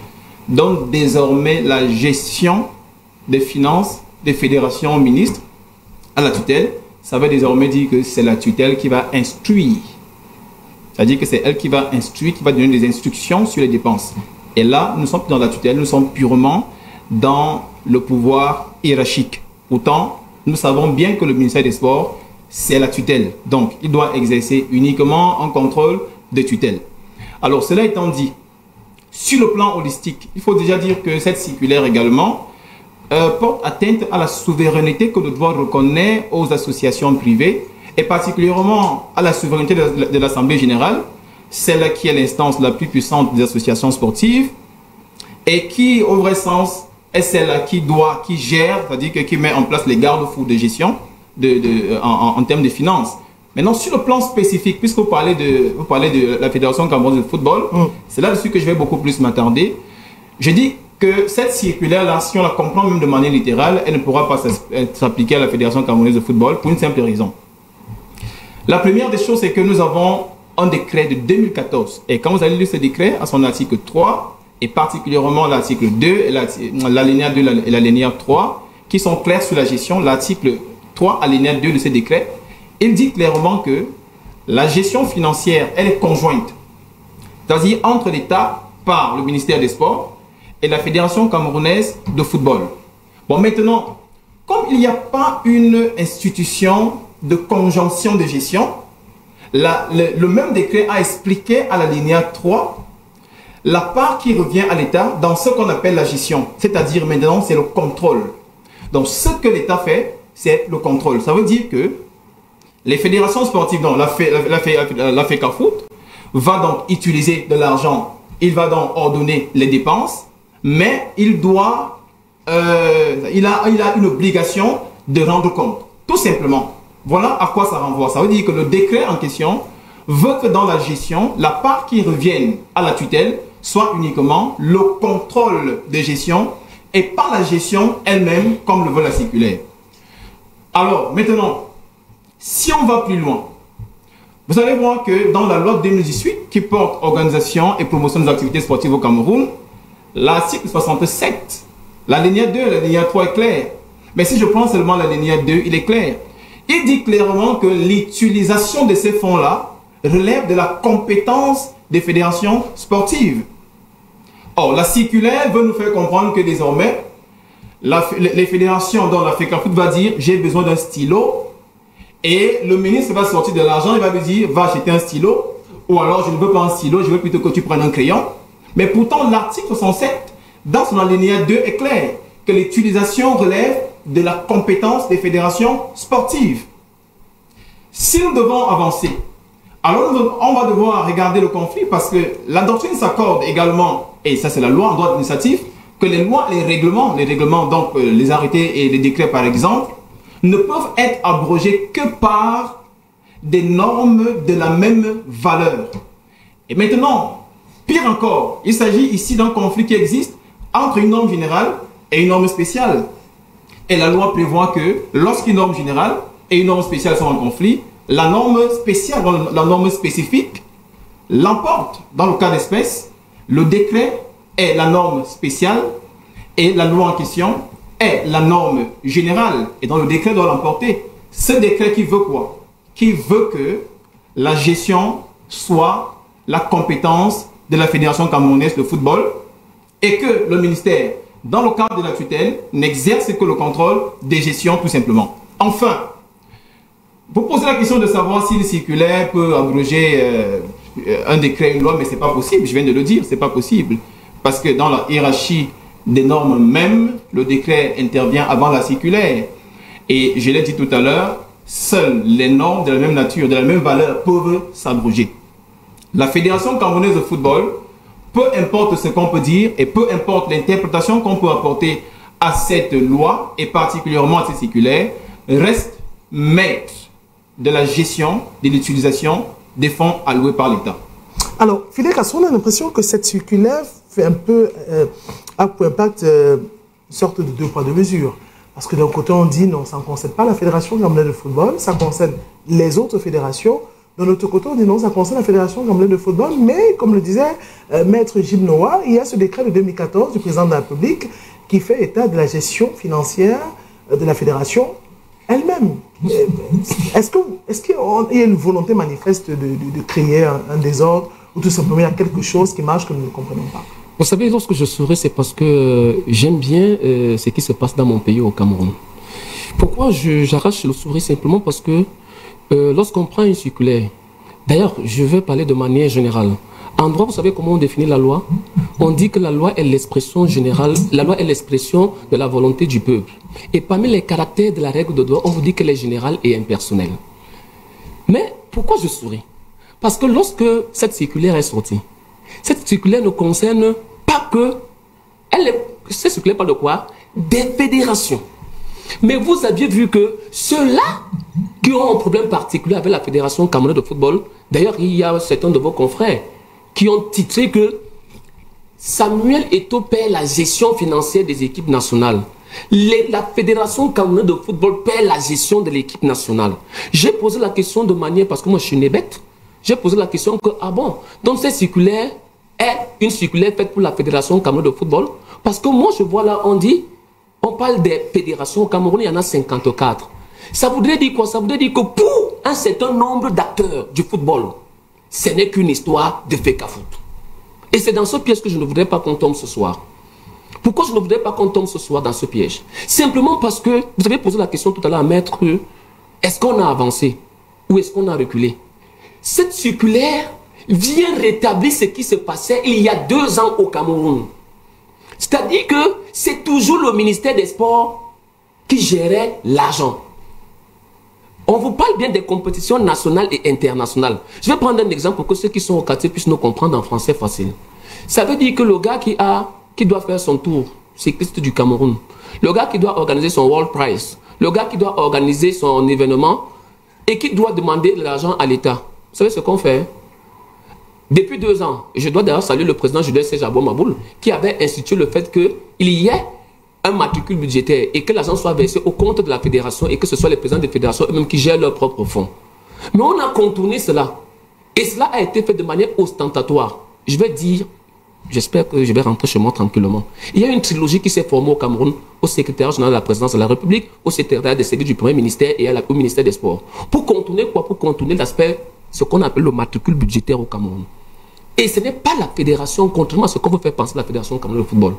donne désormais la gestion des finances des fédérations aux ministres à la tutelle, ça veut désormais dire que c'est la tutelle qui va instruire. C'est-à-dire que c'est elle qui va instruire, qui va donner des instructions sur les dépenses. Et là, nous ne sommes plus dans la tutelle, nous sommes purement dans le pouvoir hiérarchique. Pourtant, nous savons bien que le ministère des Sports, c'est la tutelle. Donc, il doit exercer uniquement un contrôle de tutelle. Alors, cela étant dit, sur le plan holistique, il faut déjà dire que cette circulaire également porte atteinte à la souveraineté que le droit reconnaît aux associations privées et particulièrement à la souveraineté de l'Assemblée générale, celle qui est l'instance la plus puissante des associations sportives et qui, au vrai sens, est celle qui gère, c'est-à-dire qui met en place les garde-fous de gestion en termes de finances. Maintenant, sur le plan spécifique, puisque vous parlez de la Fédération camerounaise de football, c'est là-dessus que je vais beaucoup plus m'attarder. Je dis que cette circulaire-là, si on la comprend même de manière littérale, elle ne pourra pas s'appliquer à la Fédération camerounaise de football pour une simple raison. La première des choses, c'est que nous avons un décret de 2014. Et quand vous allez lire ce décret, à son article 3, et particulièrement l'article 2, et l'alinéa 2 et l'alinéa 3, qui sont clairs sur la gestion, l'article 3, alinéa 2 de ce décret, il dit clairement que la gestion financière, elle est conjointe. C'est-à-dire entre l'État, par le ministère des Sports, et la Fédération camerounaise de football. Bon, maintenant, comme il n'y a pas une institution de conjonction de gestion, le même décret a expliqué à l'alinéa 3 la part qui revient à l'État dans ce qu'on appelle la gestion. C'est-à-dire maintenant, c'est le contrôle. Donc, ce que l'État fait, c'est le contrôle. Ça veut dire que les fédérations sportives, donc la FECAFOOT, va donc utiliser de l'argent, il va donc ordonner les dépenses, mais il a une obligation de rendre compte. Tout simplement. Voilà à quoi ça renvoie. Ça veut dire que le décret en question veut que dans la gestion, la part qui revienne à la tutelle soit uniquement le contrôle de gestion et pas la gestion elle-même comme le veut la circulaire. Alors, maintenant, si on va plus loin, vous allez voir que dans la loi 2018 qui porte organisation et promotion des activités sportives au Cameroun, l'article 67, l'alinéa 2, l'alinéa 3 est clair. Mais si je prends seulement l'alinéa 2, il est clair. Il dit clairement que l'utilisation de ces fonds-là relève de la compétence des fédérations sportives. Or, la circulaire veut nous faire comprendre que désormais, les fédérations dont la FECAFOOT va dire « j'ai besoin d'un stylo » et le ministre va sortir de l'argent, il va lui dire « va acheter un stylo » ou alors « je ne veux pas un stylo, je veux plutôt que tu prennes un crayon ». Mais pourtant, l'article 67, dans son alinéa 2, est clair que l'utilisation relève de la compétence des fédérations sportives. Si nous devons avancer, alors on va devoir regarder le conflit parce que la doctrine s'accorde également, et ça c'est la loi en droit administratif, que les lois, les règlements, donc les arrêtés et les décrets par exemple, ne peuvent être abrogés que par des normes de la même valeur. Et maintenant, pire encore, il s'agit ici d'un conflit qui existe entre une norme générale et une norme spéciale. Et la loi prévoit que lorsqu'une norme générale et une norme spéciale sont en conflit, la norme spéciale, la norme spécifique, l'emporte. Dans le cas d'espèce, le décret est la norme spéciale et la loi en question est la norme générale. Et dans le décret doit l'emporter. Ce décret qui veut quoi? Qui veut que la gestion soit la compétence de la Fédération camerounaise de football et que le ministère, dans le cadre de la tutelle, n'exerce que le contrôle des gestions tout simplement. Enfin, vous posez la question de savoir si le circulaire peut abroger un décret, une loi, mais ce n'est pas possible, je viens de le dire, ce n'est pas possible. Parce que dans la hiérarchie des normes même, le décret intervient avant la circulaire. Et je l'ai dit tout à l'heure, seules les normes de la même nature, de la même valeur peuvent s'abroger. La Fédération camerounaise de football, peu importe ce qu'on peut dire et peu importe l'interprétation qu'on peut apporter à cette loi et particulièrement à cette circulaire, reste maître de la gestion, de l'utilisation des fonds alloués par l'État. Alors, Fidel Castro, on a l'impression que cette circulaire fait un peu, a pour impact une sorte de deux poids, deux mesures. Parce que d'un côté, on dit non, ça ne concerne pas la Fédération camerounaise de football, ça concerne les autres fédérations. De l'autre côté, on dit non, ça concerne la Fédération camerounaise de football, mais comme le disait Maître Jim Noah, il y a ce décret de 2014 du président de la République qui fait état de la gestion financière de la Fédération elle-même. Est-ce qu'il y a une volonté manifeste de créer un désordre ou tout simplement il y a quelque chose qui marche que nous ne comprenons pas? Vous savez, lorsque je souris, c'est parce que j'aime bien ce qui se passe dans mon pays, au Cameroun. Pourquoi j'arrache le sourire? Simplement parce que lorsqu'on prend une circulaire, d'ailleurs, je vais parler de manière générale. En droit, vous savez comment on définit la loi? On dit que la loi est l'expression générale, la loi est l'expression de la volonté du peuple. Et parmi les caractères de la règle de droit, on vous dit qu'elle est générale et impersonnelle. Mais pourquoi je souris? Parce que lorsque cette circulaire est sortie, cette circulaire ne concerne pas que... Cette circulaire parle de quoi? Des fédérations. Mais vous aviez vu que ceux-là qui ont un problème particulier avec la Fédération camerounaise de football, d'ailleurs, il y a certains de vos confrères qui ont titré que Samuel Eto'o perd la gestion financière des équipes nationales. La Fédération camerounaise de football perd la gestion de l'équipe nationale. J'ai posé la question de manière, parce que moi je suis né bête, j'ai posé la question que, ah bon, donc cette circulaire est une circulaire faite pour la Fédération camerounaise de football? Parce que moi je vois là, on parle des fédérations au Cameroun, il y en a 54. Ça voudrait dire quoi? Ça voudrait dire que pour un certain nombre d'acteurs du football, ce n'est qu'une histoire de FECAFOOT. Et c'est dans ce piège que je ne voudrais pas qu'on tombe ce soir. Pourquoi je ne voudrais pas qu'on tombe ce soir dans ce piège? Simplement parce que, vous avez posé la question tout à l'heure à Maître, est-ce qu'on a avancé ou est-ce qu'on a reculé? Cette circulaire vient rétablir ce qui se passait il y a 2 ans au Cameroun. C'est-à-dire que c'est toujours le ministère des Sports qui gérait l'argent. On vous parle bien des compétitions nationales et internationales. Je vais prendre un exemple pour que ceux qui sont au quartier puissent nous comprendre en français facile. Ça veut dire que le gars qui doit faire son tour, cycliste du Cameroun, le gars qui doit organiser son World Prize, le gars qui doit organiser son événement, et qui doit demander de l'argent à l'État. Vous savez ce qu'on fait? Depuis 2 ans, je dois d'ailleurs saluer le président Julien Sejabo Maboul qui avait institué le fait qu'il y ait un matricule budgétaire et que l'argent soit versé au compte de la fédération et que ce soit les présidents des fédérations eux-mêmes qui gèrent leurs propres fonds. Mais on a contourné cela. Et cela a été fait de manière ostentatoire. Je vais dire, j'espère que je vais rentrer chez moi tranquillement. Il y a une trilogie qui s'est formée au Cameroun, au secrétaire général de la présidence de la République, au secrétaire des services du Premier ministère et au ministère des Sports. Pour contourner quoi? Pour contourner l'aspect, ce qu'on appelle le matricule budgétaire au Cameroun. Et ce n'est pas la fédération, contrairement à ce qu'on veut faire penser la fédération camerounaise de football.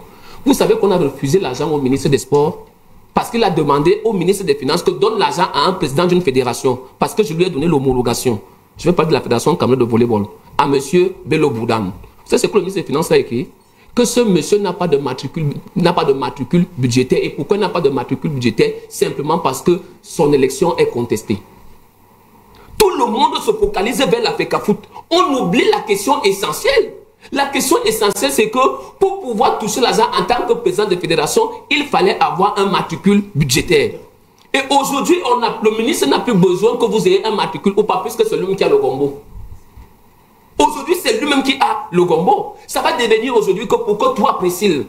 Vous savez qu'on a refusé l'argent au ministre des Sports parce qu'il a demandé au ministre des Finances que donne l'argent à un président d'une fédération parce que je lui ai donné l'homologation. Je vais parler de la fédération camerounaise de volleyball à M. Bello Boudan. Vous savez ce que le ministre des Finances a écrit? Que ce monsieur n'a pas de matricule budgétaire. Et pourquoi il n'a pas de matricule budgétaire? Simplement parce que son élection est contestée. Tout le monde se focalise vers la FECAFOOT. On oublie la question essentielle. La question essentielle, c'est que pour pouvoir toucher l'argent en tant que président de fédération, il fallait avoir un matricule budgétaire. Et aujourd'hui, le ministre n'a plus besoin que vous ayez un matricule ou pas, puisque c'est lui-même qui a le gombo. Aujourd'hui, c'est lui-même qui a le gombo. Ça va devenir aujourd'hui que pour que toi, Priscille,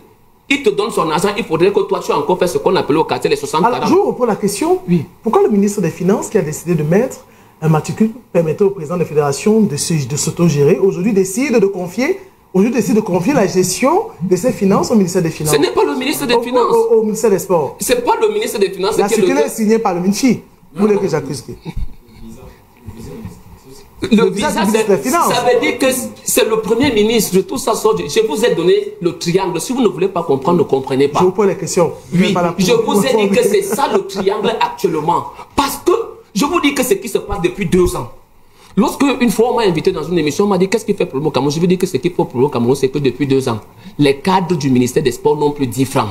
il te donne son argent, il faudrait que toi, tu aies encore fait ce qu'on appelle au quartier les 60 Alors, je vous repose la question. Oui. Pourquoi le ministre des Finances, qui a décidé de mettre un matricule permettant au président de la fédération de s'autogérer, aujourd'hui décide de confier la gestion de ses finances au ministère des Finances? Ce n'est pas le ministre des Finances. Au ministère des Sports. Ce n'est pas le ministre des Finances. La circulaire est signée par le Minchi. Vous voulez que j'accuse qui? Le visa, ça veut dire que c'est le Premier ministre. Tout ça sort. Je vous ai donné le triangle. Si vous ne voulez pas comprendre, ne comprenez pas. Je vous pose les questions. Oui, je vous ai dit que c'est ça le triangle actuellement. Parce que je vous dis que ce qui se passe depuis 2 ans. Lorsque une fois on m'a invité dans une émission, on m'a dit qu'est-ce qui fait pour le Cameroun? Je veux dire que ce qui fait pour le Cameroun, c'est que depuis 2 ans, les cadres du ministère des Sports n'ont plus 10 francs.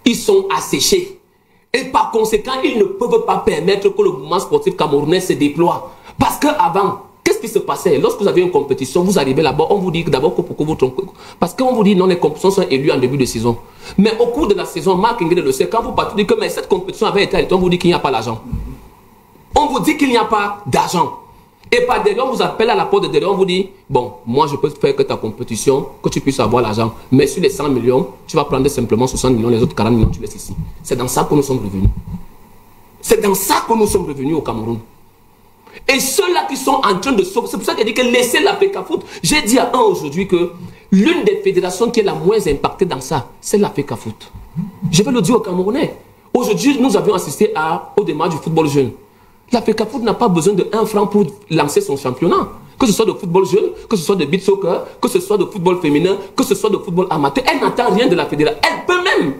Ils sont asséchés. Et par conséquent, ils ne peuvent pas permettre que le mouvement sportif camerounais se déploie. Parce qu'avant, qu'est-ce qui se passait? Lorsque vous avez une compétition, vous arrivez là-bas, on vous dit d'abord que pourquoi vous trompez. Parce qu'on vous dit non, les compétitions sont élues en début de saison. Mais au cours de la saison, Marc Ingrid le sait, quand vous partez, que mais cette compétition avait été arrêtée, on vous dit qu'il n'y a pas d'argent. On vous dit qu'il n'y a pas d'argent. Et par derrière, on vous appelle à la porte de derrière, on vous dit, bon, moi je peux faire que ta compétition, que tu puisses avoir l'argent. Mais sur les 100 millions, tu vas prendre simplement 60 millions, les autres 40 millions, tu laisses ici. C'est dans ça que nous sommes revenus. C'est dans ça que nous sommes revenus au Cameroun. Et ceux-là qui sont en train de sauver, c'est pour ça qu'il dit que laissez la FECAFOOT. J'ai dit à un aujourd'hui que l'une des fédérations qui est la moins impactée dans ça, c'est la FECAFOOT. Je vais le dire aux Camerounais. Aujourd'hui, nous avions assisté au démarrage du football jeune. La FECAFOOT n'a pas besoin de 1 franc pour lancer son championnat. Que ce soit de football jeune, que ce soit de beach soccer, que ce soit de football féminin, que ce soit de football amateur. Elle n'entend rien de la fédération. Elle peut même.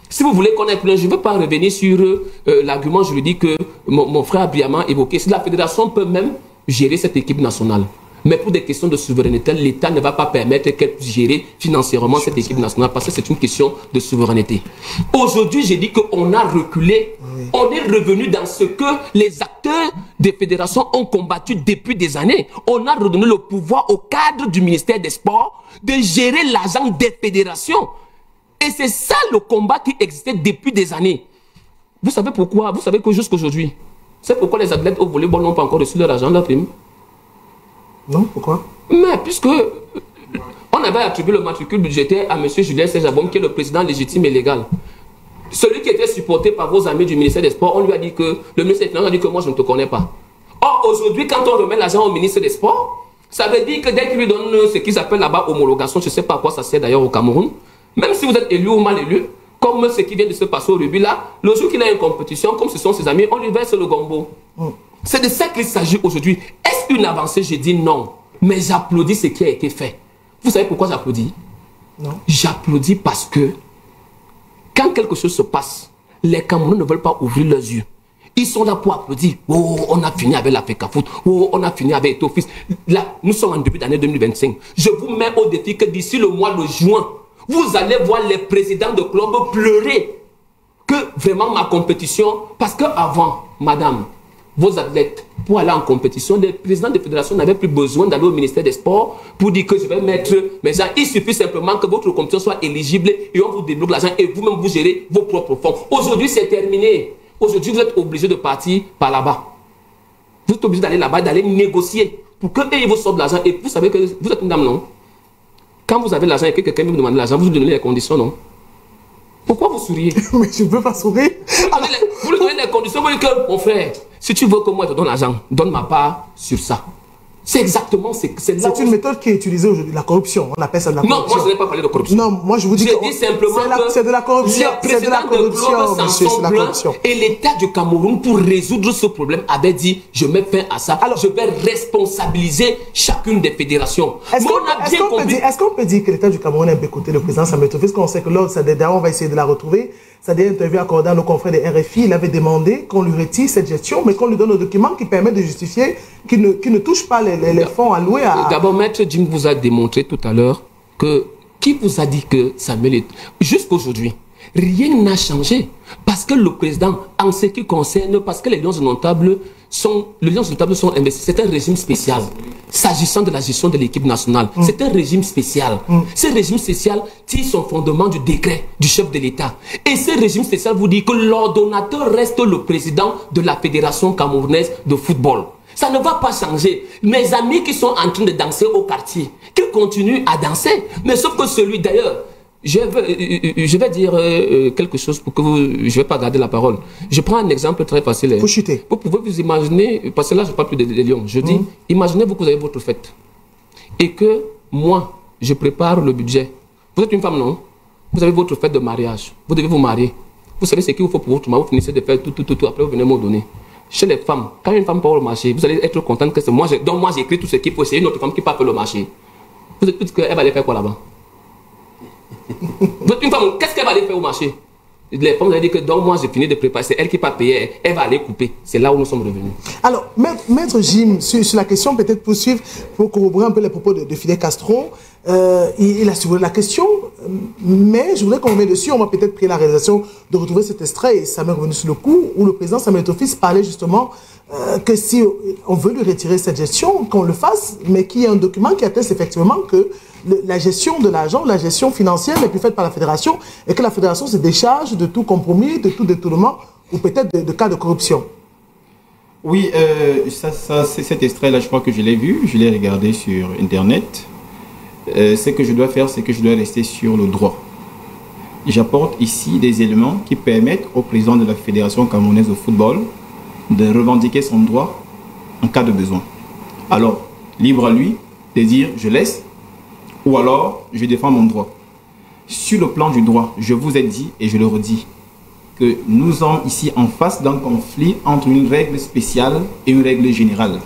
Si vous voulez qu'on ait plus, je ne veux pas revenir sur l'argument juridique que mon frère a brillamment évoqué. La fédération peut même gérer cette équipe nationale. Mais pour des questions de souveraineté, l'État ne va pas permettre qu'elle puisse gérer financièrement cette équipe nationale parce que c'est une question de souveraineté. Aujourd'hui, j'ai dit qu'on a reculé. On est revenu dans ce que les acteurs des fédérations ont combattu depuis des années. On a redonné le pouvoir au cadre du ministère des Sports de gérer l'argent des fédérations. Et c'est ça le combat qui existait depuis des années. Vous savez pourquoi? Vous savez que jusqu'aujourd'hui, c'est pourquoi les athlètes au volleyball n'ont pas encore reçu leur argent, leur prime. Non, pourquoi? Mais puisque on avait attribué le matricule budgétaire à M. Julien Sejabom, qui est le président légitime et légal. Celui qui était supporté par vos amis du ministère des Sports, on lui a dit que le ministre des Finances a dit que moi je ne te connais pas. Or aujourd'hui, quand on remet l'argent au ministre des Sports, ça veut dire que dès qu'il lui donne ce qu'ils appellent là-bas homologation, je ne sais pas à quoi ça sert d'ailleurs au Cameroun, même si vous êtes élu ou mal élu, comme ce qui vient de se passer au rugby là, le jour qu'il a une compétition, comme ce sont ses amis, on lui verse le gombo. C'est de ça qu'il s'agit aujourd'hui. Est-ce une avancée? Je dis non. Mais j'applaudis ce qui a été fait. Vous savez pourquoi j'applaudis? Non. J'applaudis parce que quand quelque chose se passe, les Camerounais ne veulent pas ouvrir leurs yeux. Ils sont là pour applaudir. Oh, on a fini avec la FECAFOOT. Oh, on a fini avec Etofis. Là, nous sommes en début d'année 2025. Je vous mets au défi que d'ici le mois de juin, vous allez voir les présidents de clubs pleurer que vraiment ma compétition, parce qu'avant, madame, vos athlètes, pour aller en compétition, les présidents de fédération n'avaient plus besoin d'aller au ministère des Sports pour dire que je vais mettre mes gens. Il suffit simplement que votre compétition soit éligible et on vous débloque l'argent et vous-même vous gérez vos propres fonds. Aujourd'hui, c'est terminé. Aujourd'hui, vous êtes obligé de partir par là-bas. Vous êtes obligé d'aller là-bas, d'aller négocier pour que eux, ils vous sortent de l'argent. Et vous savez que vous êtes une dame, non? Quand vous avez de l'argent et que quelqu'un vous demande de l'argent, vous lui donnez les conditions, non? Pourquoi vous souriez? Mais je ne veux pas sourire. Vous lui donnez les conditions, vous lui dites que, mon frère, si tu veux que moi je te donne l'argent, donne ma part sur ça. C'est exactement, c'est une méthode qui est utilisée aujourd'hui, la corruption. On appelle ça de la corruption. Non, moi je n'ai pas parlé de corruption. Non, moi je vous dis que dis simplement c'est de la corruption. C'est de la corruption, monsieur, c'est de la corruption. Et l'État du Cameroun, pour résoudre ce problème, avait dit, je mets fin à ça. Alors, je vais responsabiliser chacune des fédérations. Est-ce qu'on peut dire que l'État du Cameroun a écouté le président Samuel Eto'o, parce qu'on sait que lors de sa dernière, on va essayer de la retrouver. Sa dernière interview accordée à nos confrères des RFI, il avait demandé qu'on lui retire cette gestion, mais qu'on lui donne un document qui permet de justifier qu'il ne touche pas les fonds alloués à... D'abord, Maître Jim vous a démontré tout à l'heure que... Qui vous a dit que Samuel Eto'o... Jusqu'aujourd'hui, rien n'a changé. Parce que le président, en ce qui concerne... Parce que les lions indomptables sont investis. C'est un régime spécial. S'agissant de la gestion de l'équipe nationale, c'est un régime spécial. Ce régime spécial tire son fondement du décret du chef de l'État. Et ce régime spécial vous dit que l'ordonnateur reste le président de la Fédération camerounaise de football. Ça ne va pas changer. Mes amis qui sont en train de danser au quartier, qu'ils continuent à danser. Mais sauf que celui d'ailleurs, je vais dire quelque chose pour que vous... Je ne vais pas garder la parole. Je prends un exemple très facile. Vous chutez. Vous pouvez vous imaginer, parce que là je ne parle plus des lions. Je dis, imaginez-vous que vous avez votre fête. Et que moi, je prépare le budget. Vous êtes une femme, non? Vous avez votre fête de mariage. Vous devez vous marier. Vous savez ce qu'il vous faut pour votre mariage. Vous finissez de faire tout. Après vous venez me donner. Chez les femmes, quand une femme part au marché, vous allez être contente que c'est moi. Donc moi j'écris tout ce qu'il faut. C'est une autre femme qui part faire le marché. Vous êtes dit qu'elle va aller faire quoi là-bas? Vous êtes une femme, qu'est-ce qu'elle va aller faire au marché? Les femmes ont dit que donc moi j'ai fini de préparer, c'est elle qui va payer, elle va aller couper. C'est là où nous sommes revenus. Alors, Maître Jim, sur la question, peut-être poursuivre, pour corroborer un peu les propos de Fidel Castro, il a soulevé la question, mais je voudrais qu'on revienne dessus. On va peut-être prier la réalisation de retrouver cet extrait, et ça m'est revenu sur le coup, où le président Samuel Eto'o parlait justement que si on veut lui retirer cette gestion, qu'on le fasse, mais qu'il y ait un document qui atteste effectivement que la gestion de l'argent, la gestion financière n'est plus faite par la fédération, et que la fédération se décharge de tout compromis, de tout détournement, ou peut-être de cas de corruption. Oui, cet extrait-là, je crois que je l'ai vu, je l'ai regardé sur Internet. Ce que je dois faire, c'est que je dois rester sur le droit. J'apporte ici des éléments qui permettent au président de la Fédération camerounaise de football de revendiquer son droit en cas de besoin. Alors, libre à lui de dire je laisse, ou alors je défends mon droit. Sur le plan du droit, je vous ai dit et je le redis que nous sommes ici en face d'un conflit entre une règle spéciale et une règle générale.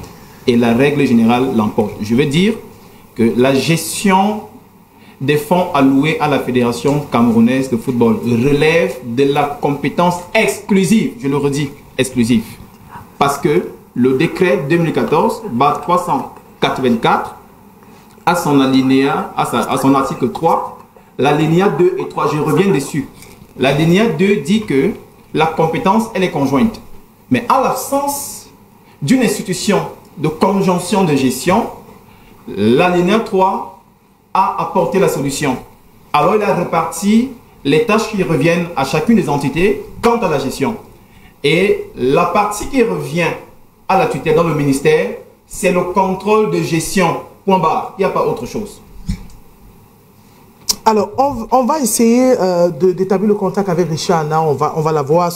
Et la règle générale l'emporte. Je veux dire que la gestion des fonds alloués à la Fédération camerounaise de football relève de la compétence exclusive, je le redis, exclusive. Parce que le décret 2014-384 à son alinéa, à son article 3, l'alinéa 2 et 3, je reviens dessus. L'alinéa 2 dit que la compétence, elle est conjointe. Mais à l'absence d'une institution de conjonction de gestion, l'alinéa 3 a apporté la solution. Alors il a réparti les tâches qui reviennent à chacune des entités quant à la gestion. Et la partie qui revient à la tutelle dans le ministère, c'est le contrôle de gestion. Point barre. Il n'y a pas autre chose. Alors, on va essayer d'établir le contact avec Richard Anna. On va la voir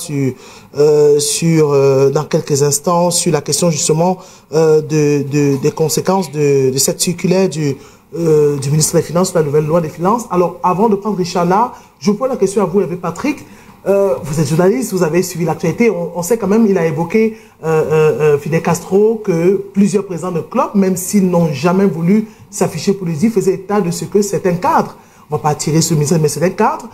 dans quelques instants sur la question justement des conséquences de cette circulaire du ministre des Finances, la nouvelle loi des finances. Alors, avant de prendre Richard Anna, je vous pose la question à vous, Hervé Patrick. Vous êtes journaliste, vous avez suivi l'actualité. On sait quand même, il a évoqué Fidel Castro, que plusieurs présidents de club, même s'ils n'ont jamais voulu s'afficher pour le dire, faisaient état de ce que certains cadres, on ne va pas attirer ce ministre, mais certains cadres,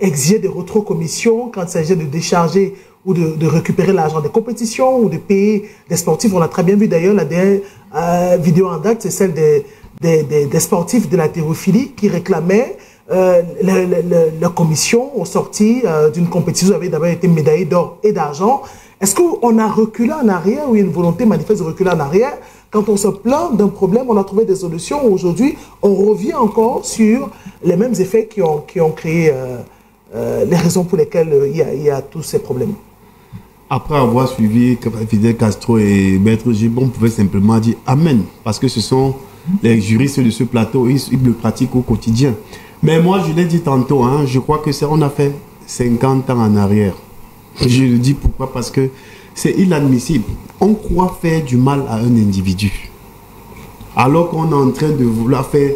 exigeaient des rétrocommissions quand il s'agissait de décharger ou de récupérer l'argent des compétitions ou de payer des sportifs. On a très bien vu d'ailleurs la dernière vidéo en date, c'est celle des sportifs de la thérophilie qui réclamaient la commission au sorti d'une compétition. Vous avez d'abord été médaillé d'or et d'argent. Est-ce qu'on a reculé en arrière ou il y a une volonté manifeste de reculer en arrière? Quand on se plaint d'un problème, on a trouvé des solutions. Aujourd'hui, on revient encore sur les mêmes effets qui ont créé les raisons pour lesquelles il y a tous ces problèmes. après avoir suivi Fidel Castro et Maître Gibbon, on pouvait simplement dire Amen. Parce que ce sont les juristes de ce plateau, ils le pratiquent au quotidien. Mais moi, je l'ai dit tantôt, hein, je crois que on a fait 50 ans en arrière. Je le dis pourquoi? Parce que c'est inadmissible. On croit faire du mal à un individu, alors qu'on est en train de vouloir faire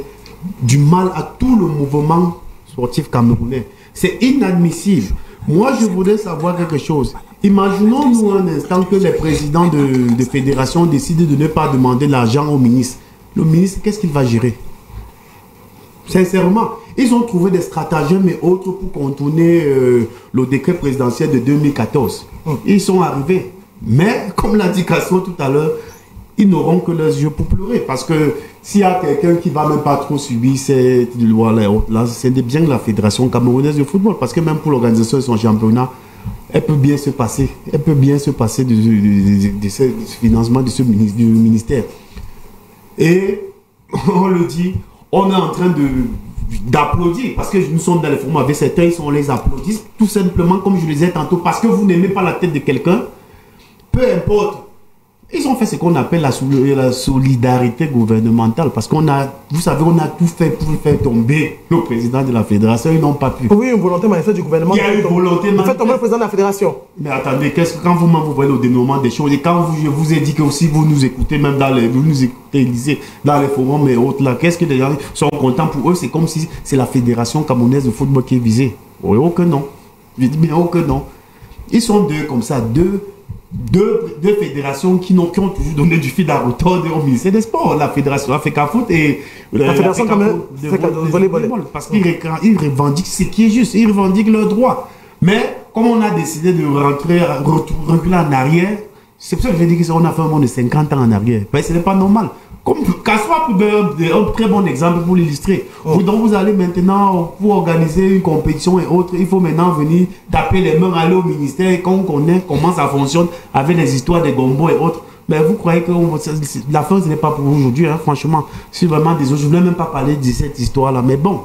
du mal à tout le mouvement sportif camerounais. C'est inadmissible. Moi, je voudrais savoir quelque chose. Imaginons-nous un instant que les présidents de fédération décident de ne pas demander l'argent au ministre. Le ministre, qu'est-ce qu'il va gérer? Sincèrement, ils ont trouvé des stratagèmes et autres pour contourner le décret présidentiel de 2014. Ils sont arrivés. Mais, comme l'a dit Castro tout à l'heure, ils n'auront que leurs yeux pour pleurer. Parce que s'il y a quelqu'un qui ne va même pas trop subir cette loi-là, c'est bien la Fédération camerounaise de football. Parce que même pour l'organisation de son championnat, elle peut bien se passer. Elle peut bien se passer de ce financement de ce ministère. Et on le dit, on est en train d'applaudir. Parce que nous sommes dans les formats avec certains, on les applaudit. Tout simplement, comme je le disais tantôt, parce que vous n'aimez pas la tête de quelqu'un, peu importe. Ils ont fait ce qu'on appelle la solidarité gouvernementale. Parce qu'on a, vous savez, on a tout fait pour faire tomber le président de la fédération. Ils n'ont pas pu. Oui, une volonté manifeste du gouvernement. Il y a une volonté manifeste. Faire tomber le président de la fédération. Mais attendez, quand vous voyez le dénouement des choses, et quand je vous ai dit que si vous nous écoutez, même vous nous écoutez, lisez dans les forums et autres là, qu'est-ce que les gens sont contents pour eux? C'est comme si c'est la fédération camerounaise de football qui est visée. Oui, oh que non. Je dis bien, oh que non. Ils sont deux comme ça, deux fédérations qui ont toujours donné du fil à retordre au ministère des Sports, la fédération Africa-Foot et la fédération de volleyball. Parce qu'ils revendiquent ce qui est juste, ils revendiquent leurs droits. Mais comme on a décidé de reculer en arrière, c'est pour ça que je dis qu'on a fait un monde de 50 ans en arrière. Mais ce n'est pas normal. Comme Castro a un très bon exemple pour l'illustrer. Donc vous allez maintenant, pour organiser une compétition et autres, il faut maintenant venir taper les mains, aller au ministère, et quand on connaît comment ça fonctionne avec les histoires des gombos et autres. Mais vous croyez que la fin, ce n'est pas pour aujourd'hui, hein, franchement. Je suis vraiment désolé, je ne voulais même pas parler de cette histoire-là, mais bon.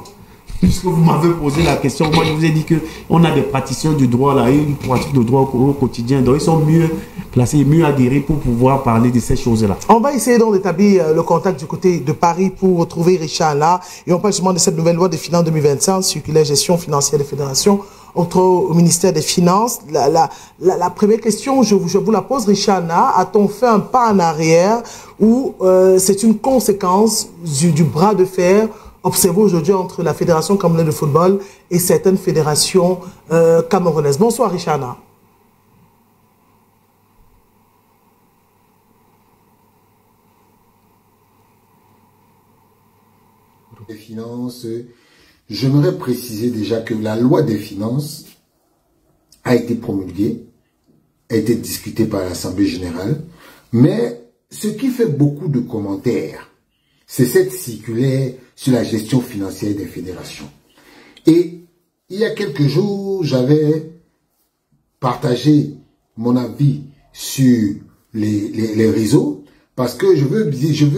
Puisque vous m'avez posé la question, moi je vous ai dit qu'on a des praticiens du droit là, une pratique de droit au quotidien, donc ils sont mieux placés, mieux aguerris pour pouvoir parler de ces choses-là. On va essayer donc d'établir le contact du côté de Paris pour retrouver Richard là, et on parle justement de cette nouvelle loi de finances 2025, circulaire gestion financière des fédérations, au ministère des Finances. La première question, je vous la pose, Richard là, a-t-on fait un pas en arrière ou c'est une conséquence du bras de fer observé aujourd'hui entre la Fédération camerounaise de football et certaines fédérations camerounaises? Bonsoir Richard. Des finances, j'aimerais préciser déjà que la loi des finances a été promulguée, a été discutée par l'Assemblée générale, mais ce qui fait beaucoup de commentaires, c'est cette circulaire sur la gestion financière des fédérations. Et il y a quelques jours, j'avais partagé mon avis sur les réseaux, parce que je veux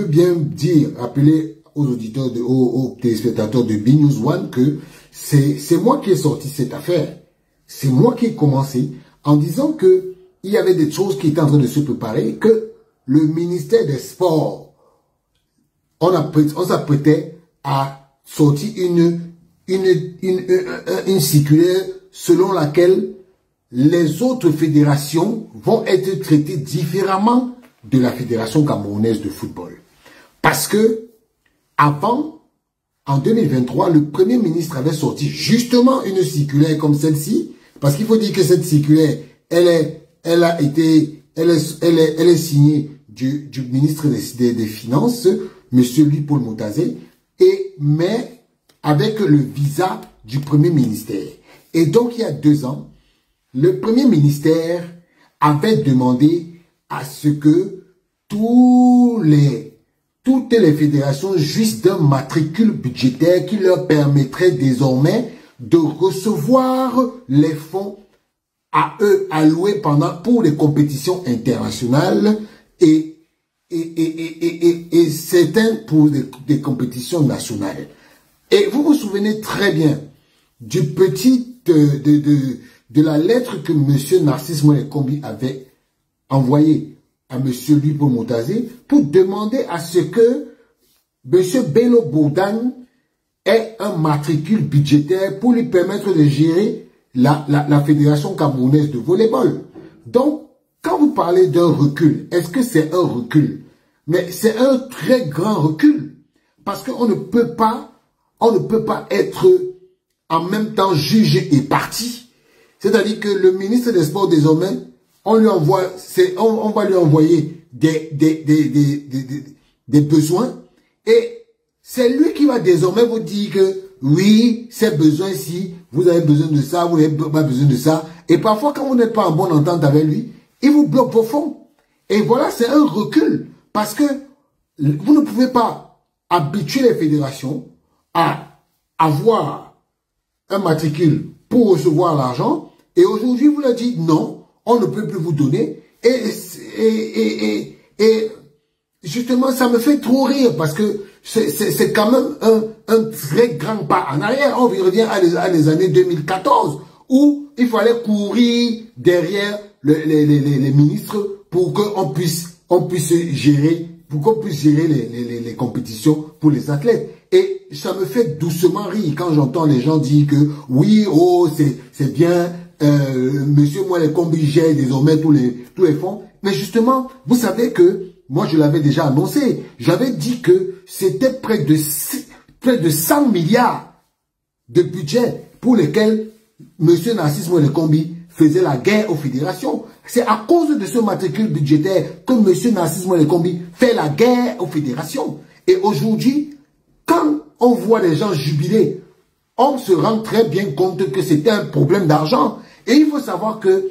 bien dire, rappeler aux auditeurs, aux téléspectateurs de BNews One que c'est moi qui ai sorti cette affaire. C'est moi qui ai commencé en disant que il y avait des choses qui étaient en train de se préparer, que le ministère des Sports, on s'apprêtait à sortir une circulaire selon laquelle les autres fédérations vont être traitées différemment de la Fédération camerounaise de football. Parce que avant, en 2023, le Premier ministre avait sorti justement une circulaire comme celle-ci, parce qu'il faut dire que cette circulaire, elle est signée du ministre des Finances, Monsieur Louis-Paul Moutazé, mais avec le visa du Premier ministère. Et donc, il y a 2 ans, le Premier ministère avait demandé à ce que toutes les fédérations jouissent d'un matricule budgétaire qui leur permettrait désormais de recevoir les fonds à eux alloués pour les compétitions internationales et certains pour des compétitions nationales. Et vous vous souvenez très bien du petit de la lettre que M. Narcisse Moïkombi avait envoyée à M. Lupo Moutazé pour demander à ce que M. Bello Bourdan ait un matricule budgétaire pour lui permettre de gérer la Fédération camerounaise de volleyball. Donc, quand vous parlez d'un recul, est-ce que c'est un recul? Mais c'est un très grand recul. Parce qu'on ne peut pas être en même temps juge et parti. C'est-à-dire que le ministre des Sports, désormais, on va lui envoyer des besoins et c'est lui qui va désormais vous dire que oui, ces besoins-ci, vous avez besoin de ça, vous n'avez pas besoin de ça. Et parfois, quand vous n'êtes pas en bonne entente avec lui, il vous bloque vos fonds. Et voilà, c'est un recul. Parce que vous ne pouvez pas habituer les fédérations à avoir un matricule pour recevoir l'argent. Et aujourd'hui, vous leur dites non, on ne peut plus vous donner. Et justement, ça me fait trop rire parce que c'est quand même un très grand pas en arrière. On revient à les années 2014 où il fallait courir derrière les ministres pour qu'on puisse gérer, les compétitions pour les athlètes. Et ça me fait doucement rire quand j'entends les gens dire que oui, oh, c'est bien, monsieur Moïkombi gère désormais tous les fonds. Mais justement, vous savez que moi, je l'avais déjà annoncé. J'avais dit que c'était près de 100 milliards de budget pour lesquels M. Narcisse Moïkombi faisait la guerre aux fédérations. C'est à cause de ce matricule budgétaire que M. Narcisse Moïkombi fait la guerre aux fédérations. Et aujourd'hui, quand on voit les gens jubiler, on se rend très bien compte que c'était un problème d'argent. Et il faut savoir que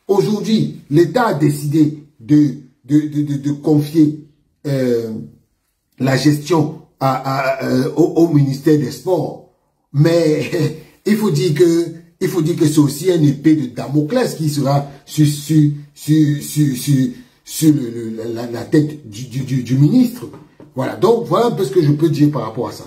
aujourd'hui, l'État a décidé de confier la gestion au ministère des Sports. Mais il faut dire que c'est aussi une épée de Damoclès qui sera sur la tête du ministre. Voilà, donc voilà un peu ce que je peux dire par rapport à ça.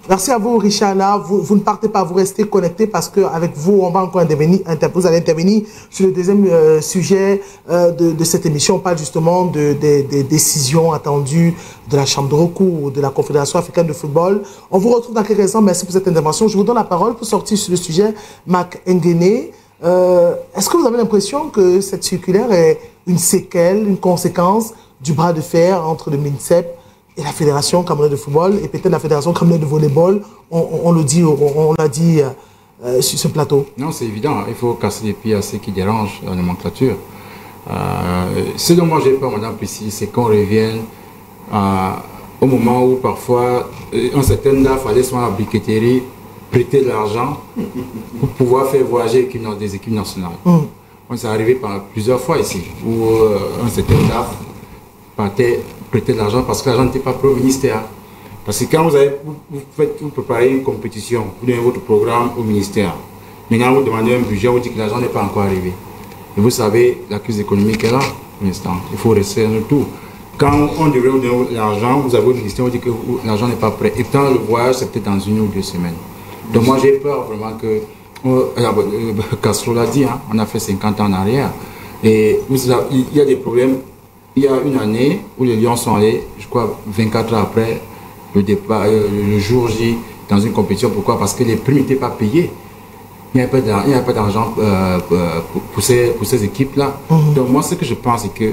Merci à vous, Richard. Là, vous ne partez pas, vous restez connectés parce qu'avec vous, on va encore intervenir. Vous allez intervenir sur le deuxième sujet de cette émission. On parle justement des décisions attendues de la Chambre de recours de la Confédération africaine de football. On vous retrouve dans quelques instants. Merci pour cette intervention. Je vous donne la parole pour sortir sur le sujet. Marc Nguéné, est-ce que vous avez l'impression que cette circulaire est une séquelle, une conséquence du bras de fer entre le MINSEP et la Fédération camerounaise de football et peut-être la Fédération camerounaise de volleyball, on l'a dit sur ce plateau? Non, c'est évident. Il faut casser les pieds à ceux qui dérangent la nomenclature. Ce dont moi j'ai peur, madame Priscille, c'est qu'on revienne au moment où parfois un certain DAF allait sur la briqueterie prêter de l'argent pour pouvoir faire voyager des équipes nationales. On s'est arrivé par plusieurs fois ici où un certain DAF partait prêter de l'argent parce que l'argent n'était pas prêt au ministère. Parce que quand vous préparez une compétition, vous donnez votre programme au ministère. Maintenant, vous demandez un budget, vous dites que l'argent n'est pas encore arrivé. Et vous savez, la crise économique est là, pour l'instant. Il faut rester dans le tout. Quand on devrait vous donner l'argent, vous avez au ministère, vous dites que l'argent n'est pas prêt. Et quand le voyage, c'est peut-être dans 1 ou 2 semaines. Donc moi, j'ai peur vraiment que... Castro l'a dit, hein, on a fait 50 ans en arrière. Et il y a des problèmes. Il y a une année où les Lions sont allés, je crois, 24 heures après le départ, le jour J, dans une compétition. Pourquoi? Parce que les primes n'étaient pas payées. Il n'y a pas d'argent pour ces équipes-là. Donc moi, ce que je pense, c'est que,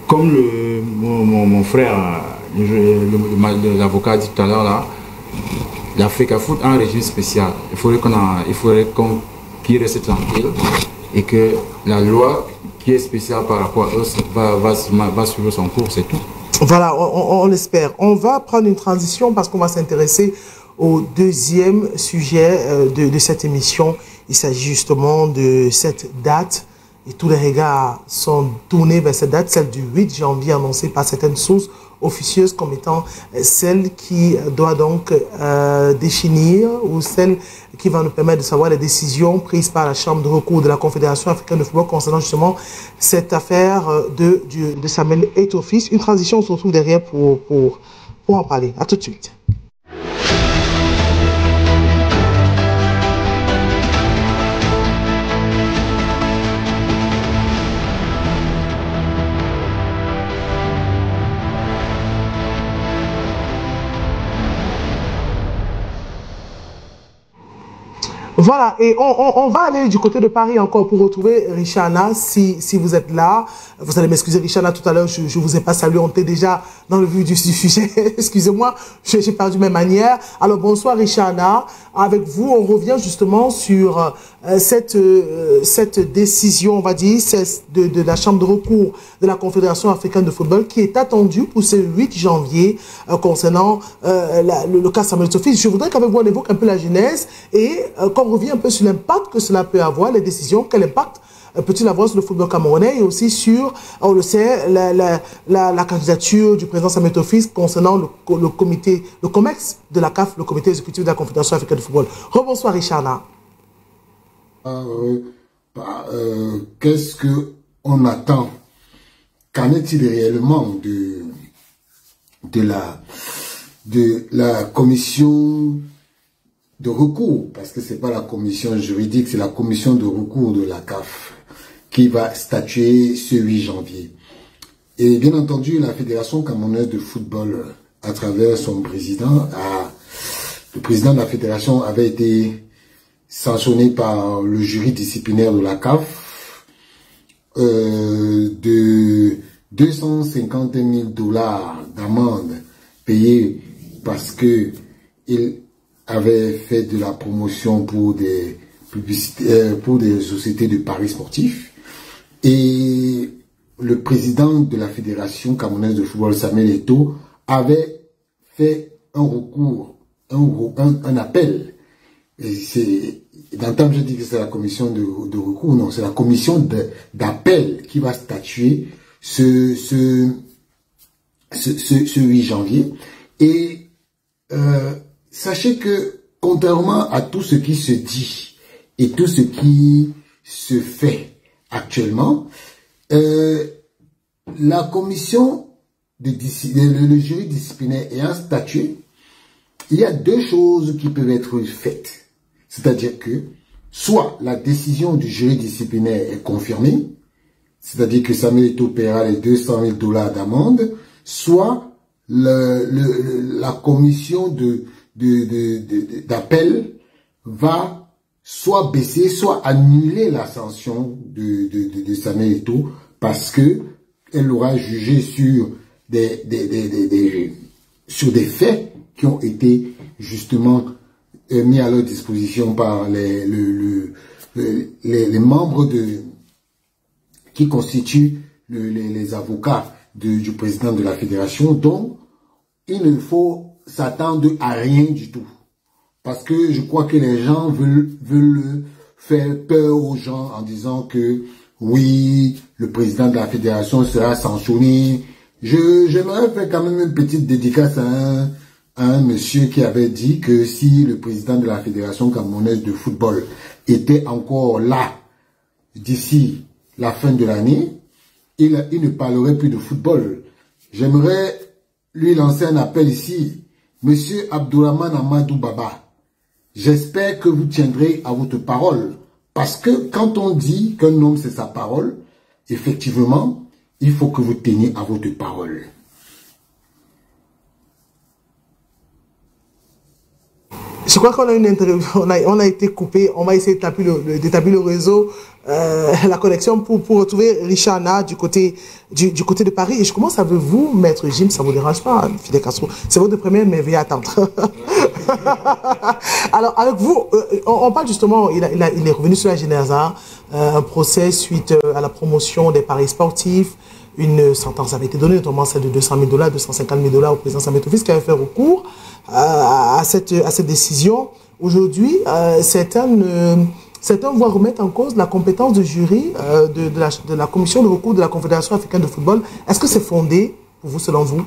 comme mon frère, l'avocat a dit tout à l'heure, là, l'Afrique a foot a un régime spécial. Il faudrait qu'il reste tranquille et que la loi qui est spéciale par rapport à eux va suivre son cours, c'est tout. Voilà, on l'espère. On va prendre une transition parce qu'on va s'intéresser au deuxième sujet de cette émission. Il s'agit justement de cette date et tous les regards sont tournés vers cette date, celle du 8 janvier annoncée par certaines sources officieuses comme étant celle qui doit donc définir ou celle qui va nous permettre de savoir les décisions prises par la Chambre de recours de la Confédération africaine de football concernant justement cette affaire de Samuel Eto'o. Une transition, on se retrouve derrière pour en parler. À tout de suite. Voilà, et on va aller du côté de Paris encore pour retrouver Richana, si vous êtes là. Vous allez m'excuser, Richana, tout à l'heure, je ne vous ai pas salué, on était déjà dans le vif du sujet. Excusez-moi, j'ai perdu mes manières. Alors, bonsoir Richana. Avec vous, on revient justement sur cette décision, on va dire, de la Chambre de recours de la Confédération africaine de football qui est attendue pour ce 8 janvier concernant le cas Samuel Eto'o. Je voudrais qu'avec vous, on évoque un peu la genèse et qu'on revient un peu sur l'impact que cela peut avoir, les décisions, quel impact peut-il avoir sur le football camerounais et aussi sur, on le sait, la candidature du président Samuel Eto'o concernant le comité, le COMEX de la CAF, le comité exécutif de la Confédération africaine de football. Rebonsoir Richana. Qu'est-ce qu'on attend? Qu'en est-il réellement de la commission de recours? Parce que c'est pas la commission juridique, c'est la commission de recours de la CAF qui va statuer ce 8 janvier. Et bien entendu, la Fédération camerounaise de football, à travers son président, le président de la Fédération avait été sanctionné par le jury disciplinaire de la CAF de 250 000 $ d'amende payée parce que il avait fait de la promotion pour des publicités, pour des sociétés de paris sportifs. Et le président de la Fédération camerounaise de football, Samuel Eto'o, avait fait un recours, un appel. D'antan, je dis que c'est la commission de recours, non, c'est la commission d'appel qui va statuer ce 8 janvier. Et sachez que, contrairement à tout ce qui se dit et tout ce qui se fait actuellement, la commission le jury disciplinaire ayant statué, il y a deux choses qui peuvent être faites. C'est-à-dire que, soit la décision du jury disciplinaire est confirmée, c'est-à-dire que Samuel Eto'o paiera les 200 000 $ d'amende, soit la commission d'appel va soit baisser, soit annuler la sanction de Samuel Eto'o parce que elle aura jugé sur sur des faits qui ont été justement mis à leur disposition par les membres qui constituent les avocats du président de la fédération. Donc, il ne faut s'attendre à rien du tout. Parce que je crois que les gens veulent faire peur aux gens en disant que oui, le président de la fédération sera sanctionné. J'aimerais faire quand même une petite dédicace à un monsieur qui avait dit que si le président de la fédération camerounaise de football était encore là d'ici la fin de l'année, il ne parlerait plus de football. J'aimerais lui lancer un appel ici. Monsieur Abdourahmane Amadou Baba, j'espère que vous tiendrez à votre parole. Parce que quand on dit qu'un homme c'est sa parole, effectivement, il faut que vous teniez à votre parole. Je crois qu'on a une interview, on a été coupé, on va essayer d'établir le réseau, la connexion pour retrouver Richana du côté de Paris. Et je commence avec vous, Maître Jim, ça ne vous dérange pas, Fidel Castro. C'est votre première, mais veuillez attendre. Alors, avec vous, on parle justement, il est revenu sur la genèse, un procès suite à la promotion des paris sportifs. Une sentence avait été donnée, notamment celle de 200 000 $, 250 000 $ au président Samuel Eto'o qui avait fait recours à cette décision. Aujourd'hui, certains voient remettre en cause la compétence du jury de la commission de recours de la Confédération africaine de football. Est-ce que c'est fondé pour vous, selon vous?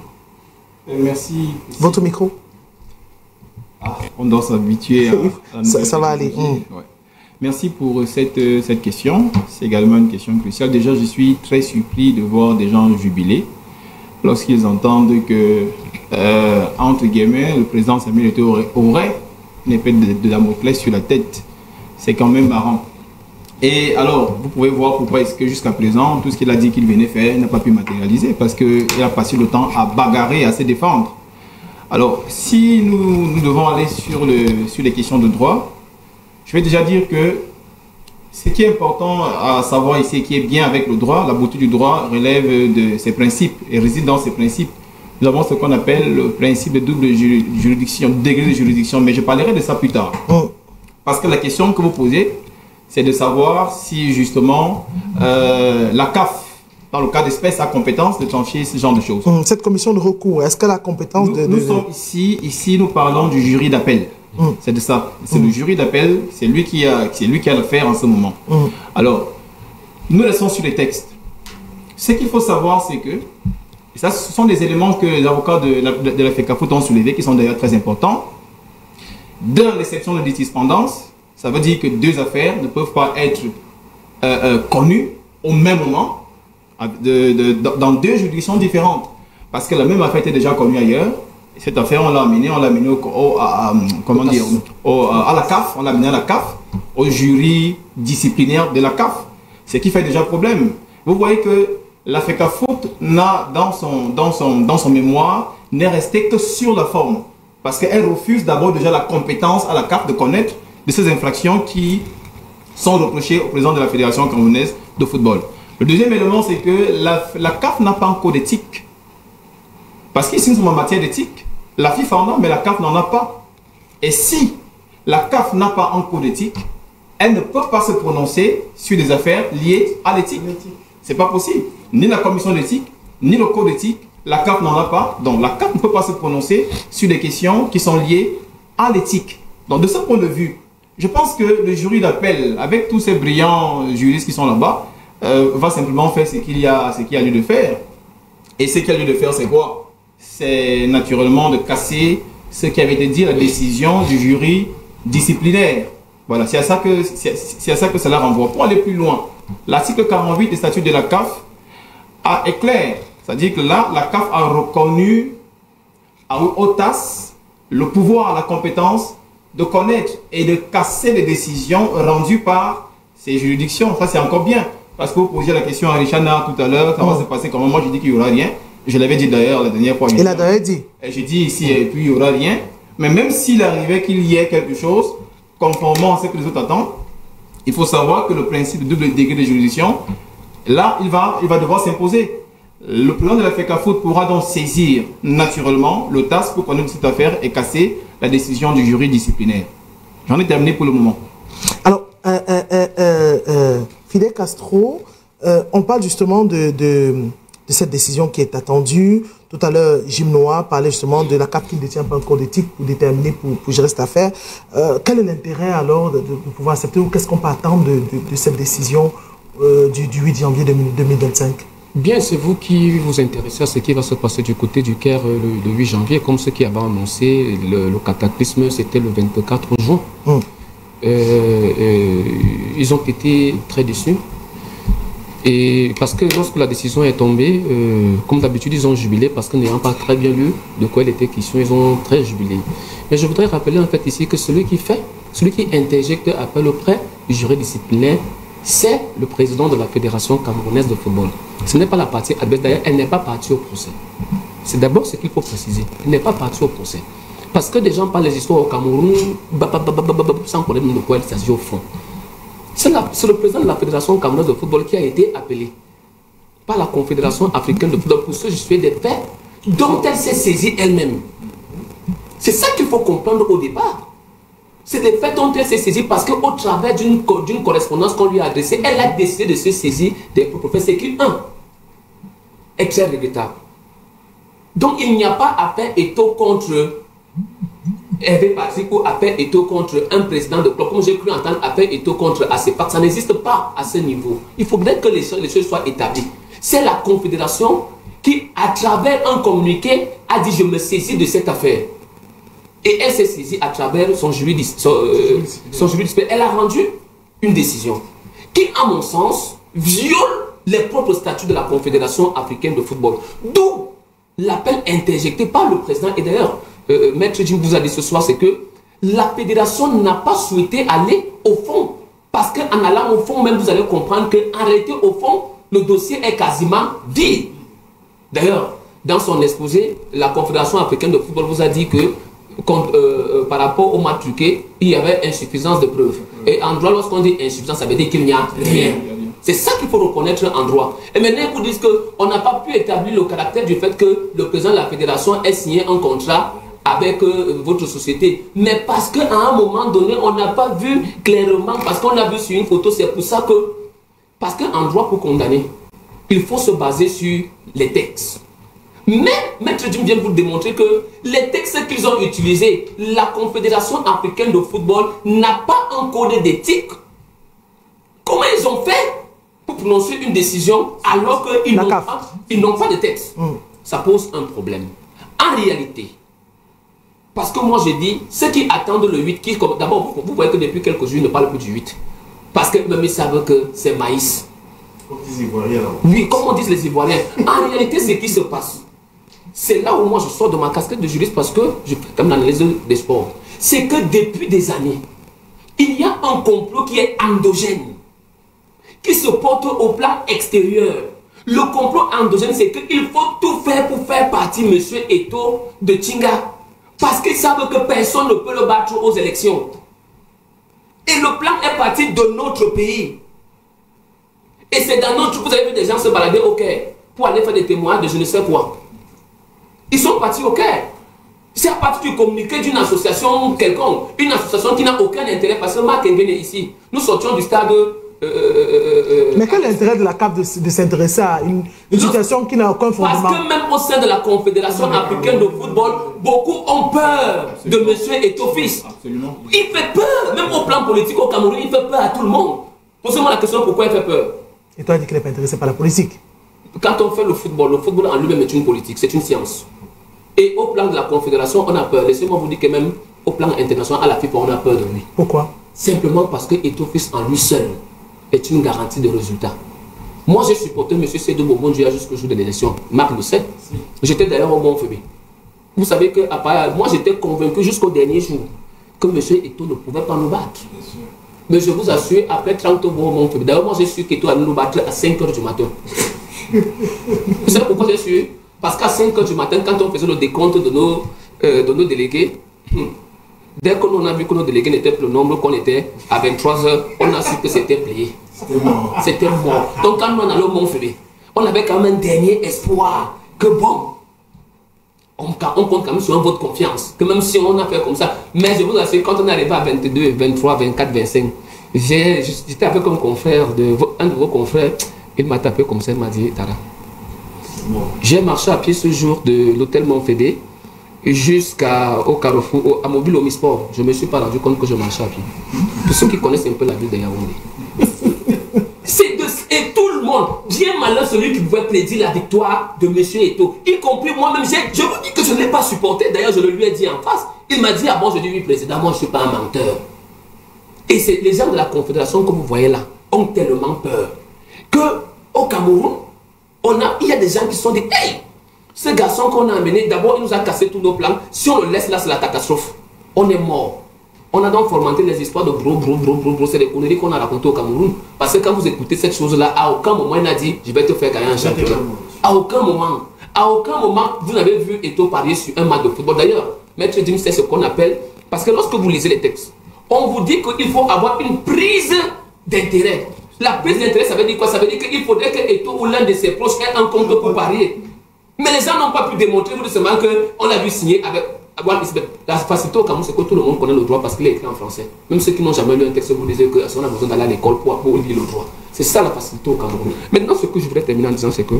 Merci. Votre micro. On doit s'habituer à ça va aller. Ouais. Merci pour cette question. C'est également une question cruciale. Déjà, je suis très surpris de voir des gens jubiler lorsqu'ils entendent que, entre guillemets, le président Samuel Eto'o aurait une épée de Damoclès sur la tête. C'est quand même marrant. Et alors, vous pouvez voir pourquoi est-ce que jusqu'à présent, tout ce qu'il a dit qu'il venait faire n'a pas pu matérialiser, parce qu'il a passé le temps à bagarrer, à se défendre. Alors, si nous devons aller sur les questions de droit, je vais déjà dire que ce qui est important à savoir ici, qui est bien avec le droit, la beauté du droit relève de ses principes et réside dans ses principes. Nous avons ce qu'on appelle le principe de double juridiction, degré de juridiction, mais je parlerai de ça plus tard. Parce que la question que vous posez, c'est de savoir si justement la CAF, dans le cas d'espèce, a compétence de trancher ce genre de choses. Cette commission de recours, est-ce qu'elle a compétence nous sommes ici, nous parlons du jury d'appel. C'est de ça. C'est le jury d'appel, c'est lui qui a l'affaire en ce moment. Alors, nous laissons sur les textes. Ce qu'il faut savoir, c'est que, et ça, ce sont des éléments que les avocats de la FECAFOOT ont soulevés, qui sont d'ailleurs très importants. Dans l'exception de litispendance, ça veut dire que deux affaires ne peuvent pas être connues au même moment, dans deux juridictions différentes. Parce que la même affaire était déjà connue ailleurs. Cette affaire, on l'a amenée à la CAF, on l'a amenée à la CAF, au jury disciplinaire de la CAF. Ce qui fait déjà problème. Vous voyez que la FECAFOOT n'a, dans son mémoire, n'est restée que sur la forme. Parce qu'elle refuse d'abord déjà la compétence à la CAF de connaître de ces infractions qui sont reprochées au président de la Fédération camerounaise de football. Le deuxième élément, c'est que la CAF n'a pas un code d'éthique. Parce qu'ici, nous sommes en matière d'éthique. La FIFA en a, mais la CAF n'en a pas. Et si la CAF n'a pas un code d'éthique, elle ne peut pas se prononcer sur des affaires liées à l'éthique. Ce n'est pas possible. Ni la commission d'éthique, ni le code d'éthique, la CAF n'en a pas. Donc la CAF ne peut pas se prononcer sur des questions qui sont liées à l'éthique. Donc de ce point de vue, je pense que le jury d'appel, avec tous ces brillants juristes qui sont là-bas, va simplement faire ce qu'il y a lieu de faire. Et ce qu'il y a lieu de faire, c'est quoi? C'est naturellement de casser ce qui avait été dit, la décision du jury disciplinaire. Voilà, c'est à ça que cela renvoie. Pour aller plus loin, l'article 48 des statuts de la CAF est clair. C'est-à-dire que là, la CAF a reconnu au TAS le pouvoir, la compétence de connaître et de casser les décisions rendues par ces juridictions. Ça, c'est encore bien. Parce que vous posiez la question à Richard Nard tout à l'heure, ça va se passer comment? Moi, je dis qu'il n'y aura rien. Je l'avais dit d'ailleurs la dernière fois. Il a d'ailleurs dit. J'ai dit ici, et puis il n'y aura rien. Mais même s'il arrivait qu'il y ait quelque chose, conformément à ce que les autres attendent, il faut savoir que le principe de double degré de juridiction, là, il va devoir s'imposer. Le président de la FECAFOOT pourra donc saisir naturellement le TAS pour connaître cette affaire et casser la décision du jury disciplinaire. J'en ai terminé pour le moment. Alors, Fidel Castro, on parle justement de cette décision qui est attendue. Tout à l'heure, Jim Noah parlait justement de la CAF qui ne détient pas un code d'éthique pour déterminer, pour gérer cette affaire. Quel est l'intérêt alors de pouvoir accepter, ou qu'est-ce qu'on peut attendre de cette décision du 8 janvier 2025? Bien, c'est vous qui vous intéressez à ce qui va se passer du côté du Caire le 8 janvier, comme ceux qui avaient annoncé le cataclysme, c'était le 24 juin. Ils ont été très déçus. Et parce que lorsque la décision est tombée, comme d'habitude, ils ont jubilé parce que n'ayant pas très bien lu de quoi il était question, ils ont très jubilé. Mais je voudrais rappeler en fait ici que celui qui interjecte appel auprès du jury disciplinaire, c'est le président de la Fédération camerounaise de football. Ce n'est pas la partie adverse, d'ailleurs, elle n'est pas partie au procès. C'est d'abord ce qu'il faut préciser. Elle n'est pas partie au procès. Parce que des gens parlent des histoires au Cameroun, sans connaître de quoi il s'agit au fond. C'est le président de la Fédération camerounaise de football qui a été appelé par la Confédération africaine de football pour se justifier des faits dont elle s'est saisie elle-même. C'est ça qu'il faut comprendre au départ. C'est des faits dont elle s'est saisie parce qu'au travers d'une correspondance qu'on lui a adressée, elle a décidé de se saisir des propres faits. C'est qui, est très regrettable. Donc il n'y a pas affaire étau contre Hervé Patrick ou affaire étau contre un président de club, comme j'ai cru entendre affaire étau contre ACEPAC. Ça n'existe pas à ce niveau. Il faudrait que les choses soient établies. C'est la Confédération qui, à travers un communiqué, a dit je me saisis de cette affaire. Et elle s'est saisie à travers son jury disciplinaire. Elle a rendu une décision qui, à mon sens, viole les propres statuts de la Confédération africaine de football. D'où l'appel interjecté par le président. Et d'ailleurs, Maître Jim vous a dit ce soir, c'est que la fédération n'a pas souhaité aller au fond. Parce qu'en allant au fond, même vous allez comprendre qu'en réalité, au fond, le dossier est quasiment vide. D'ailleurs, dans son exposé, la Confédération africaine de football vous a dit que par rapport au match truqué, il y avait insuffisance de preuves. Et en droit, lorsqu'on dit insuffisant, ça veut dire qu'il n'y a rien. C'est ça qu'il faut reconnaître en droit. Et maintenant, ils vous disent qu'on n'a pas pu établir le caractère du fait que le président de la fédération ait signé un contrat avec votre société. Mais parce qu'à un moment donné, on n'a pas vu clairement, parce qu'on a vu sur une photo, c'est pour ça que... Parce qu'en droit, pour condamner, il faut se baser sur les textes. Mais Maître Jim vient vous démontrer que les textes qu'ils ont utilisés, la Confédération africaine de football n'a pas encodé d'éthique. Comment ils ont fait pour prononcer une décision alors qu'ils n'ont pas de texte? Ça pose un problème. En réalité, parce que moi j'ai dit, ceux qui attendent le 8, d'abord vous voyez que depuis quelques jours ils ne parlent plus du 8. Parce que même ils savent que c'est maïs. Comme les Ivoiriens. Oui, comme on dit les Ivoiriens. En réalité, ce qui se passe, c'est là où moi je sors de ma casquette de juriste parce que je fais comme l'analyse des sports. C'est que depuis des années, il y a un complot qui est endogène, qui se porte au plan extérieur. Le complot endogène, c'est qu'il faut tout faire pour faire partie M. Eto'o de Tchinga. Parce qu'ils savent que personne ne peut le battre aux élections. Et le plan est parti de notre pays. Et c'est dans notre... Vous avez vu des gens se balader au Caire pour aller faire des témoignages de je ne sais quoi. Ils sont partis au Caire. C'est à partir du communiqué d'une association quelconque. Une association qui n'a aucun intérêt. Parce que Marc Nguyen est ici. Nous sortions du stade... Mais quel est l'intérêt de la CAF de s'intéresser à une situation qui n'a aucun fondement? Parce que même au sein de la Confédération africaine de football, beaucoup ont peur de M. Eto'o fils. Il fait peur. Même au plan politique au Cameroun, il fait peur à tout le monde. Posez-moi la question pourquoi il fait peur. Et toi, tu dis qu'il n'est pas intéressé par la politique. Quand on fait le football en lui-même est une politique, c'est une science. Et au plan de la Confédération, on a peur. Laissez-moi vous dire que même au plan international, à la FIFA, on a peur de lui. Pourquoi? Simplement parce que Eto'o fils en lui seul est une garantie de résultat. Moi, j'ai supporté M. Seydou Bombondjia jusqu'au jour de l'élection. Marc le sait. J'étais d'ailleurs au Mont-Fébé. Vous savez que moi, j'étais convaincu jusqu'au dernier jour que M. Eto'o ne pouvait pas nous battre. Mais je vous assure, après 30 mois au Mont-Fébé, d'ailleurs, moi, j'ai su qu'Eto'o allait nous battre à 5 h du matin. Vous savez pourquoi j'ai su? Parce qu'à 5 h du matin, quand on faisait le décompte de nos délégués, dès qu'on a vu que nos délégués n'étaient plus le nombre qu'on était, à 23 h, on a su que c'était plié. C'était mort. Donc quand on allait au Mont-Fébé, on avait quand même un dernier espoir que bon, on compte quand même sur un vote de confiance. Que même si on a fait comme ça. Mais je vous assure, quand on est arrivé à 22, 23, 24, 25, j'étais avec un confrère, un de vos confrères, il m'a tapé comme ça, il m'a dit, Tara, j'ai marché à pied ce jour de l'hôtel Mont-Fébé jusqu'au Carrefour, à Mobile Omisport. Je ne me suis pas rendu compte que je marchais à pied. Pour ceux qui connaissent un peu la ville de Yaoundé. Et tout le monde, bien malin celui qui pouvait prédire la victoire de M. Eto'o, y compris moi-même. Je vous dis que je ne l'ai pas supporté. D'ailleurs, je le lui ai dit en face. Il m'a dit, ah bon, je dis oui, président, moi je ne suis pas un menteur. Et les gens de la Confédération, comme vous voyez là, ont tellement peur qu'au Cameroun, il y a des gens qui se sont dit, hey, ce garçon qu'on a amené, d'abord il nous a cassé tous nos plans. Si on le laisse là, c'est la catastrophe. On est mort. On a donc fomenté les histoires de gros, c'est des conneries qu'on a racontées au Cameroun. Parce que quand vous écoutez cette chose-là, à aucun moment il a dit, je vais te faire gagner un championnat. À aucun moment, vous n'avez vu Eto'o parier sur un match de football. D'ailleurs, Maître Jim, c'est ce qu'on appelle, parce que lorsque vous lisez les textes, on vous dit qu'il faut avoir une prise d'intérêt. La prise d'intérêt, ça veut dire quoi? Ça veut dire qu'il faudrait que Eto'o ou l'un de ses proches ait un compte pour parier. Mais les gens n'ont pas pu démontrer, vous seulement qu'on l'a vu signer avec... La facilité au Cameroun, c'est que tout le monde connaît le droit parce qu'il est écrit en français. Même ceux qui n'ont jamais lu un texte, vous disent qu'on a besoin d'aller à l'école pour lire le droit. C'est ça la facilité au Cameroun. Maintenant, ce que je voudrais terminer en disant, c'est que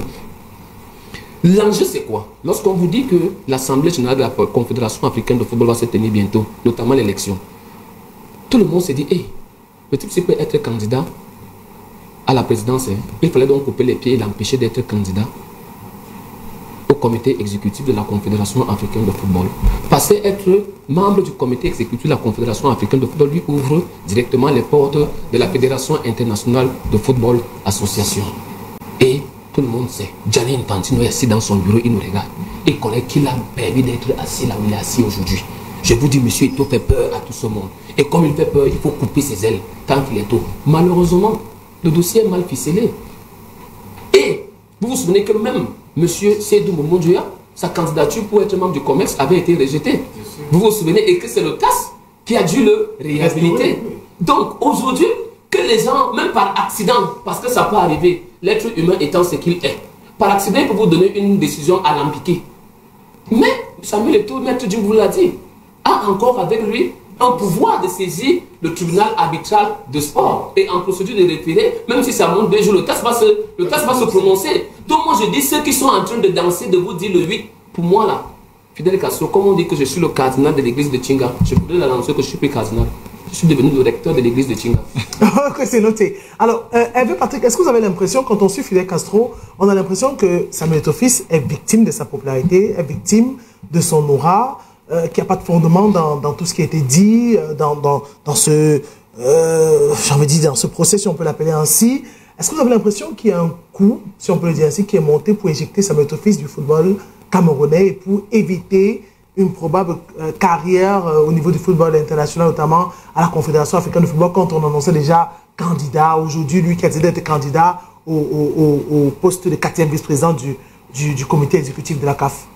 l'enjeu, c'est quoi? Lorsqu'on vous dit que l'Assemblée générale de la Confédération africaine de football va se tenir bientôt, notamment l'élection, tout le monde s'est dit, hey, le type peut être candidat à la présidence. Il fallait donc couper les pieds et l'empêcher d'être candidat au comité exécutif de la Confédération africaine de football. Parce qu'être membre du comité exécutif de la Confédération africaine de football lui ouvre directement les portes de la Fédération internationale de football association. Et tout le monde sait, Gianni Infantino est assis dans son bureau, il nous regarde. Il connaît qu'il a permis d'être assis là où il est assis aujourd'hui. Je vous dis, monsieur Eto'o fait peur à tout ce monde. Et comme il fait peur, il faut couper ses ailes quand il est tôt. Malheureusement, le dossier est mal ficelé. Et vous vous souvenez que même M. Seydou Bombondjia, sa candidature pour être membre du COMEX avait été rejetée. Vous vous souvenez, et que c'est le CAS qui a dû le réhabiliter. Donc aujourd'hui, que les gens, même par accident, parce que ça peut arriver, l'être humain étant ce qu'il est, par accident, il peut vous donner une décision alambiquée. Mais Samuel Eto'o, Maître Jim vous l'a dit, a encore avec lui un pouvoir de saisir le tribunal arbitral de sport et en procédure de référé, même si ça monte 2 jours, le TAS va se prononcer. Donc moi je dis, ceux qui sont en train de danser, de vous dire le 8, pour moi là, Fidel Castro, comme on dit que je suis le cardinal de l'église de Tinga, je voudrais l'annoncer que je suis plus cardinal. Je suis devenu le recteur de l'église de Tinga. Ok, c'est noté. Alors, Hervé Patrick, est-ce que vous avez l'impression, quand on suit Fidel Castro, on a l'impression que Samuel Eto'o Fils est victime de sa popularité, est victime de son aura, qu'il n'y a pas de fondement dans tout ce qui a été dit, dans ce, j'ai envie de dire, dans ce procès, si on peut l'appeler ainsi. Est-ce que vous avez l'impression qu'il y a un coup, si on peut le dire ainsi, qui est monté pour éjecter Samuel Eto'o Fils du football camerounais et pour éviter une probable carrière au niveau du football international, notamment à la Confédération africaine de football, quand on annonçait déjà candidat, aujourd'hui, lui qui a été candidat au poste de 4e vice-président du comité exécutif de la CAF?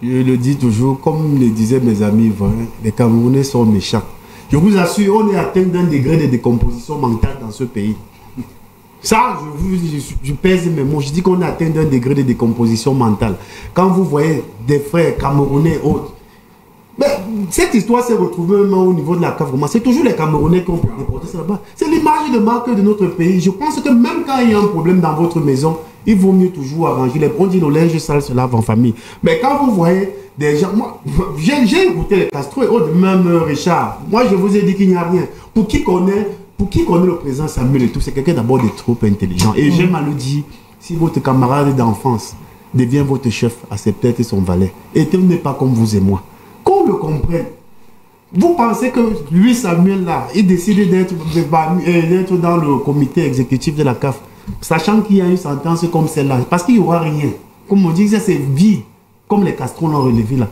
Je le dis toujours, comme le disaient mes amis, les Camerounais sont méchants. Je vous assure, on est atteint d'un degré de décomposition mentale dans ce pays. Ça, je pèse mes mots. Je dis qu'on est atteint d'un degré de décomposition mentale. Quand vous voyez des frères camerounais autres, mais cette histoire s'est retrouvée même au niveau de la CAF. C'est toujours les Camerounais qui ont déporté ça là-bas. C'est l'image de marque de notre pays. Je pense que même quand il y a un problème dans votre maison, il vaut mieux toujours arranger les. On dit le linge sale se lave en famille. Mais quand vous voyez des gens, moi, j'ai écouté les Castro et autres, même Richard. Moi, je vous ai dit qu'il n'y a rien. Pour qui connaît le président Samuel Eto'o, c'est quelqu'un d'abord de trop intelligent. Et j'aime à le dire, si votre camarade d'enfance devient votre chef, acceptez son valet. Et qu'il n'est pas comme vous et moi. Qu'on le comprenne. Vous pensez que lui, Samuel, là, il décide d'être dans le comité exécutif de la CAF, sachant qu'il y a une sentence comme celle-là, parce qu'il n'y aura rien. Comme on dit, ça c'est vide, comme les Castro l'ont relevé là.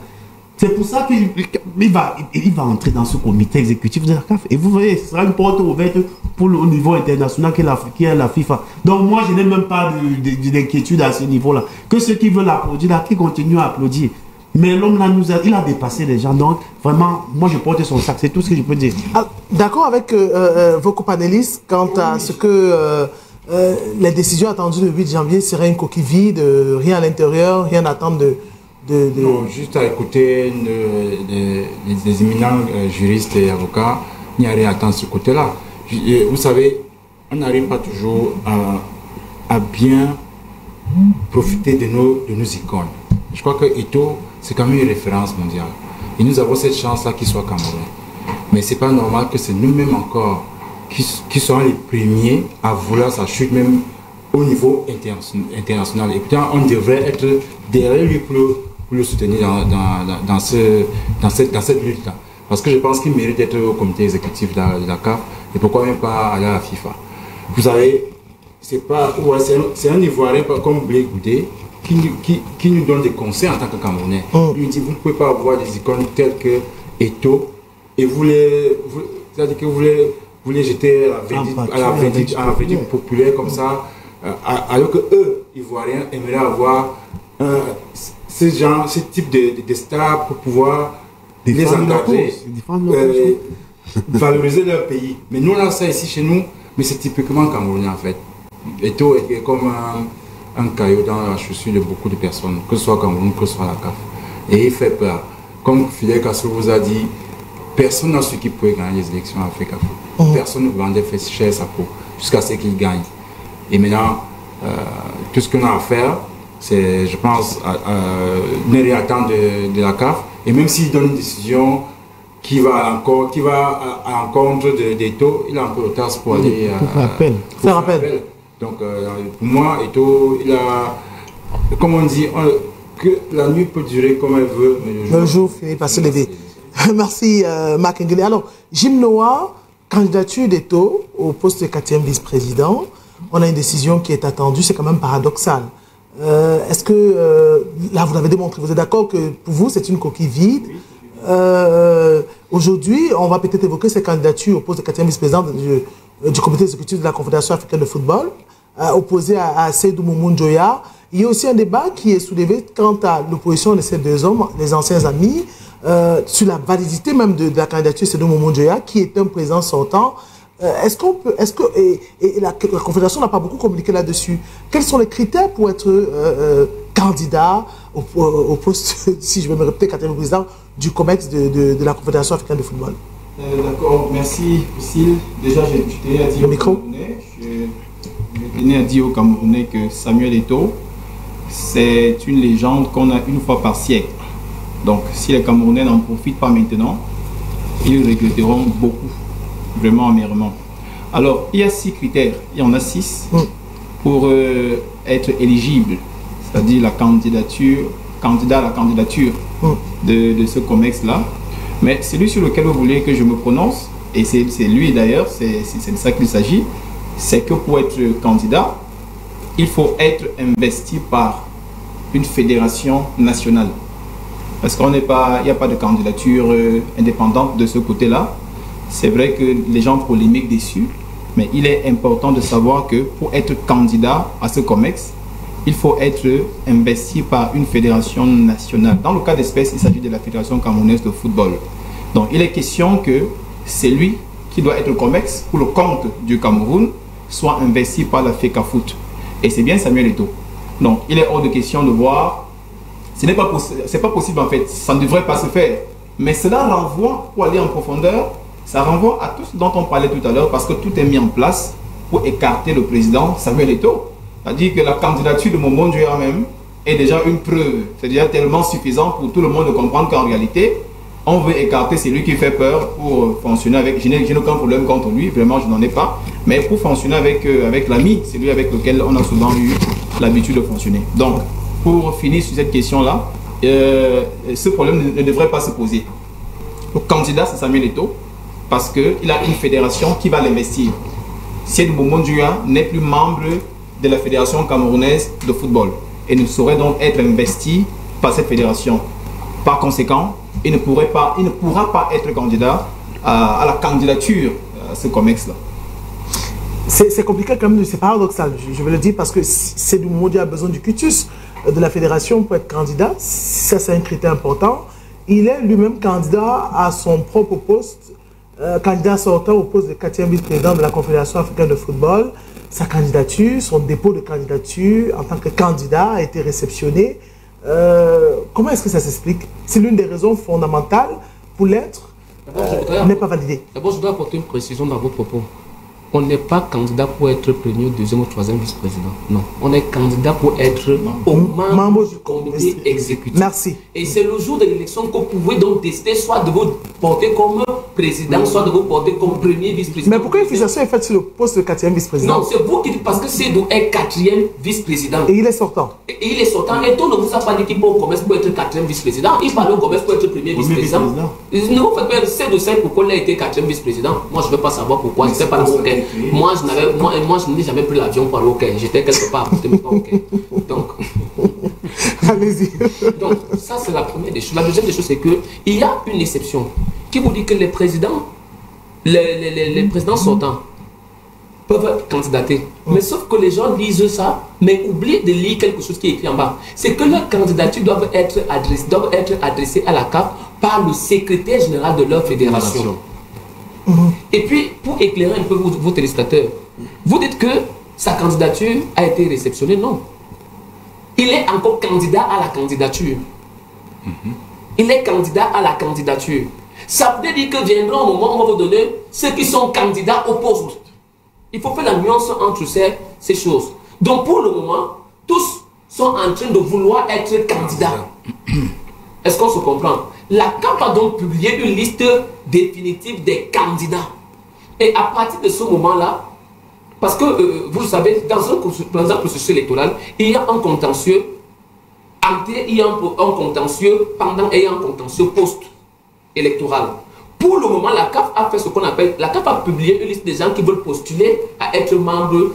C'est pour ça qu'il va entrer dans ce comité exécutif de la CAF. Et vous voyez, ce sera une porte ouverte pour le niveau international qui est la FIFA. Donc moi, je n'ai même pas d'inquiétude à ce niveau-là. Que ceux qui veulent applaudir, là, qui continuent à applaudir. Mais l'homme là, il a dépassé les gens. Donc vraiment, moi je porte son sac. C'est tout ce que je peux dire. Ah, d'accord avec vos copanélistes quant à ce que les décisions attendues le 8 janvier seraient une coquille vide, rien à l'intérieur, rien à attendre Non, juste à écouter des éminents juristes et avocats, il n'y a rien à attendre de ce côté-là. Vous savez, on n'arrive pas toujours à bien profiter de nos icônes. Je crois que Eto'o, c'est quand même une référence mondiale. Et nous avons cette chance-là qu'il soit camerounais. Mais ce n'est pas normal que c'est nous-mêmes encore qui sommes les premiers à vouloir sa chute, même au niveau international. Et pourtant, on devrait être derrière lui pour le soutenir dans cette lutte-là. Parce que je pense qu'il mérite d'être au comité exécutif de la CAF et pourquoi même pas aller à la FIFA. Vous savez, c'est un Ivoirien comme Blé Goudé qui nous donne des conseils en tant que Camerounais. Il dit, vous ne pouvez pas avoir des icônes telles que Eto'o et c'est-à-dire que vous les jeter à la verdict populaire comme ça, alors que eux, Ivoiriens, aimeraient avoir ce type de stars pour pouvoir les encadrer, valoriser leur pays. Mais nous, on a ça ici chez nous, mais c'est typiquement camerounais en fait. Eto'o est comme un caillou dans la chaussure de beaucoup de personnes, que ce soit Cameroun, que ce soit la CAF. Et il fait peur. Comme Fidel Castro vous a dit, personne n'a su qui pouvait gagner les élections en Afrique. Personne ne vendait fait cher sa peau jusqu'à ce qu'il gagne. Et maintenant, tout ce qu'on a à faire, c'est, je pense, ne rien attendre de la CAF. Et même s'il donne une décision qui va à l'encontre d'Eto'o, il a encore le temps pour aller faire appel. Donc, pour moi, Eto'o, il a, comme on dit, que la nuit peut durer comme elle veut, mais le jour finit par se lever. Merci, Marc Nguele. Alors, Jim Noah, candidature d'Eto'o au poste de 4e vice-président. On a une décision qui est attendue, c'est quand même paradoxal. Est-ce que, là, vous l'avez démontré, vous êtes d'accord que pour vous, c'est une coquille vide? Aujourd'hui, on va peut-être évoquer cette candidature au poste de 4e vice-président du comité exécutif de la Confédération africaine de football, opposé à Seydou Moumou Njoya. Il y a aussi un débat qui est soulevé quant à l'opposition de ces deux hommes, les anciens amis, sur la validité même de la candidature de Seydou Moumou Njoya, qui est un président sortant, La Confédération n'a pas beaucoup communiqué là-dessus. Quels sont les critères pour être candidat au poste, si je veux me répéter, quatrième président du COMEX de la Confédération africaine de football? D'accord, merci Lucille. Déjà, je tenais à dire aux Camerounais que Samuel Eto'o, c'est une légende qu'on a une fois par siècle. Donc, si les Camerounais n'en profitent pas maintenant, ils regretteront beaucoup, vraiment amèrement. Alors, il y a 6 critères, il y en a 6 pour être éligible, c'est-à-dire candidat à la candidature de ce COMEX-là. Mais celui sur lequel vous voulez que je me prononce, et c'est lui d'ailleurs, c'est de ça qu'il s'agit, c'est que pour être candidat, il faut être investi par une fédération nationale. Parce qu'il n'y a pas de candidature indépendante de ce côté-là. C'est vrai que les gens polémiquent dessus, mais il est important de savoir que pour être candidat à ce COMEX, il faut être investi par une fédération nationale. Dans le cas d'espèce, il s'agit de la Fédération camerounaise de football. Donc il est question que c'est lui qui doit être COMEX pour le compte du Cameroun soit investi par la FECAFOOT. Et c'est bien Samuel Eto'o. Donc il est hors de question de voir, c'est pas possible en fait, ça ne devrait pas se faire. Mais cela renvoie, pour aller en profondeur, ça renvoie à tout ce dont on parlait tout à l'heure, parce que tout est mis en place pour écarter le président Samuel Eto'o. C'est-à-dire que la candidature de Momon Njoya même est déjà une preuve. C'est déjà tellement suffisant pour tout le monde de comprendre qu'en réalité, on veut écarter celui qui fait peur pour fonctionner avec... Je n'ai aucun problème contre lui, vraiment je n'en ai pas. Mais pour fonctionner avec l'ami, celui avec lequel on a souvent eu l'habitude de fonctionner. Donc, pour finir sur cette question-là, ce problème ne devrait pas se poser. Le candidat, c'est Samuel Eto'o, parce qu'il a une fédération qui va l'investir. Si Momon Njoya n'est plus membre de la Fédération camerounaise de football et ne saurait donc être investi par cette fédération. Par conséquent, il ne pourra pas être candidat à la candidature à ce COMEX-là. C'est compliqué quand même, c'est paradoxal, je veux le dire, parce que c'est du monde qui a besoin du cutus de la fédération pour être candidat. Ça, c'est un critère important. Il est lui-même candidat à son propre poste, candidat sortant au poste de 4e vice-président de la Confédération africaine de football. Sa candidature, son dépôt de candidature en tant que candidat a été réceptionné. Comment est-ce que ça s'explique? C'est l'une des raisons fondamentales pour l'être n'est pas validé. D'abord, je dois apporter une précision dans vos propos. On n'est pas candidat pour être premier, deuxième ou troisième vice-président. Non. On est candidat pour être membre du comité exécutif. Merci. Et c'est le jour de l'élection que vous pouvez donc décider soit de vous porter comme président, soit de vous porter comme premier vice-président. Mais pourquoi une fixation est faite sur le poste de 4e vice-président? Non, c'est vous qui dites, parce que Sédou est 4e vice-président. Et il est sortant. Et il est sortant. Et tout ne vous a pas dit qu'il peut au commerce pour être 4e vice-président. Il parle au commerce pour être premier vice-président. Ne vous faites pas Sédou sait pourquoi il a été 4e vice-président. Moi, je ne veux pas savoir pourquoi. Je ne sais pas pourquoi. Moi, je n'ai jamais pris l'avion pour aller au Caire. J'étais quelque part, je n'étais pas au Caire. Donc, allez-y. Donc, ça, c'est la première des choses. La deuxième des choses, c'est qu'il y a une exception qui vous dit que les présidents, les présidents sortants peuvent candidater. Mais sauf que les gens lisent ça, mais oublient de lire quelque chose qui est écrit en bas. C'est que leurs candidatures doivent être adressées à la CAF par le secrétaire général de leur fédération. Et puis, pour éclairer un peu vos téléspectateurs, vous dites que sa candidature a été réceptionnée. Non. Il est encore candidat à la candidature. Il est candidat à la candidature. Ça veut dire que viendra un moment où on va vous donner ceux qui sont candidats au poste. Il faut faire la nuance entre ces choses. Donc, pour le moment, tous sont en train de vouloir être candidats. Est-ce qu'on se comprend? La CAF a donc publié une liste définitive des candidats. Et à partir de ce moment-là, parce que vous le savez, dans un processus électoral, il y a un contentieux entier, il y a un contentieux pendant et un contentieux post-électoral. Pour le moment, la CAF a fait ce qu'on appelle, la CAF a publié une liste des gens qui veulent postuler à être membre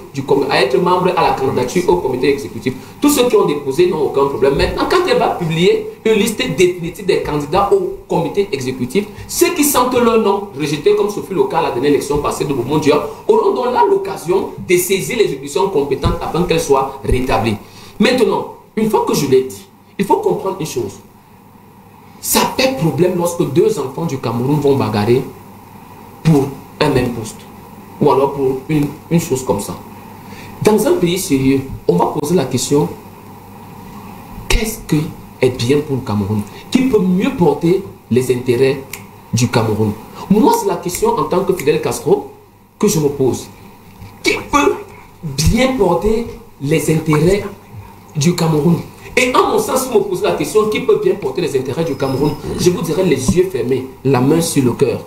à la candidature au comité exécutif. Tous ceux qui ont déposé n'ont aucun problème. Maintenant, quand elle va publier une liste définitive des candidats au comité exécutif, ceux qui sentent leur nom rejeté, comme ce fut le cas à la dernière élection passée de Momon Njoya, auront donc là l'occasion de saisir les juridictions compétentes afin qu'elles soient rétablies. Maintenant, une fois que je l'ai dit, il faut comprendre une chose. Ça fait problème lorsque deux enfants du Cameroun vont bagarrer pour un même poste. ou alors pour une chose comme ça. Dans un pays sérieux, on va poser la question, qu'est-ce qui est bien pour le Cameroun? Qui peut mieux porter les intérêts du Cameroun? Moi, c'est la question en tant que Fidel Castro que je me pose. Qui peut bien porter les intérêts du Cameroun? Et en mon sens, si vous me posez la question, qui peut bien porter les intérêts du Cameroun, je vous dirais les yeux fermés, la main sur le cœur,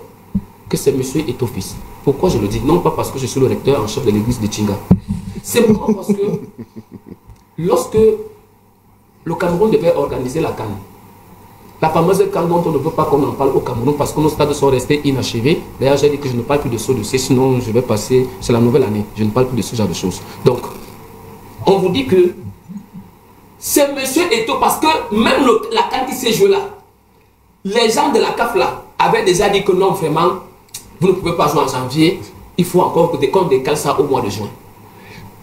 que c'est monsieur Eto'o-Fils. Pourquoi je le dis? Non pas parce que je suis le recteur en chef de l'église de Tchinga. Simplement parce que lorsque le Cameroun devait organiser la CAN, la fameuse CAN dont on ne veut pas qu'on en parle au Cameroun parce que nos stades sont restés inachevés. D'ailleurs, j'ai dit que je ne parle plus de ce dossier, sinon je vais passer, c'est la nouvelle année, je ne parle plus de ce genre de choses. Donc, on vous dit que c'est monsieur Eto'o, parce que même la CAN qui s'est jouée là, les gens de la CAF là avaient déjà dit que non, vraiment, vous ne pouvez pas jouer en janvier, il faut encore qu'on décale ça au mois de juin.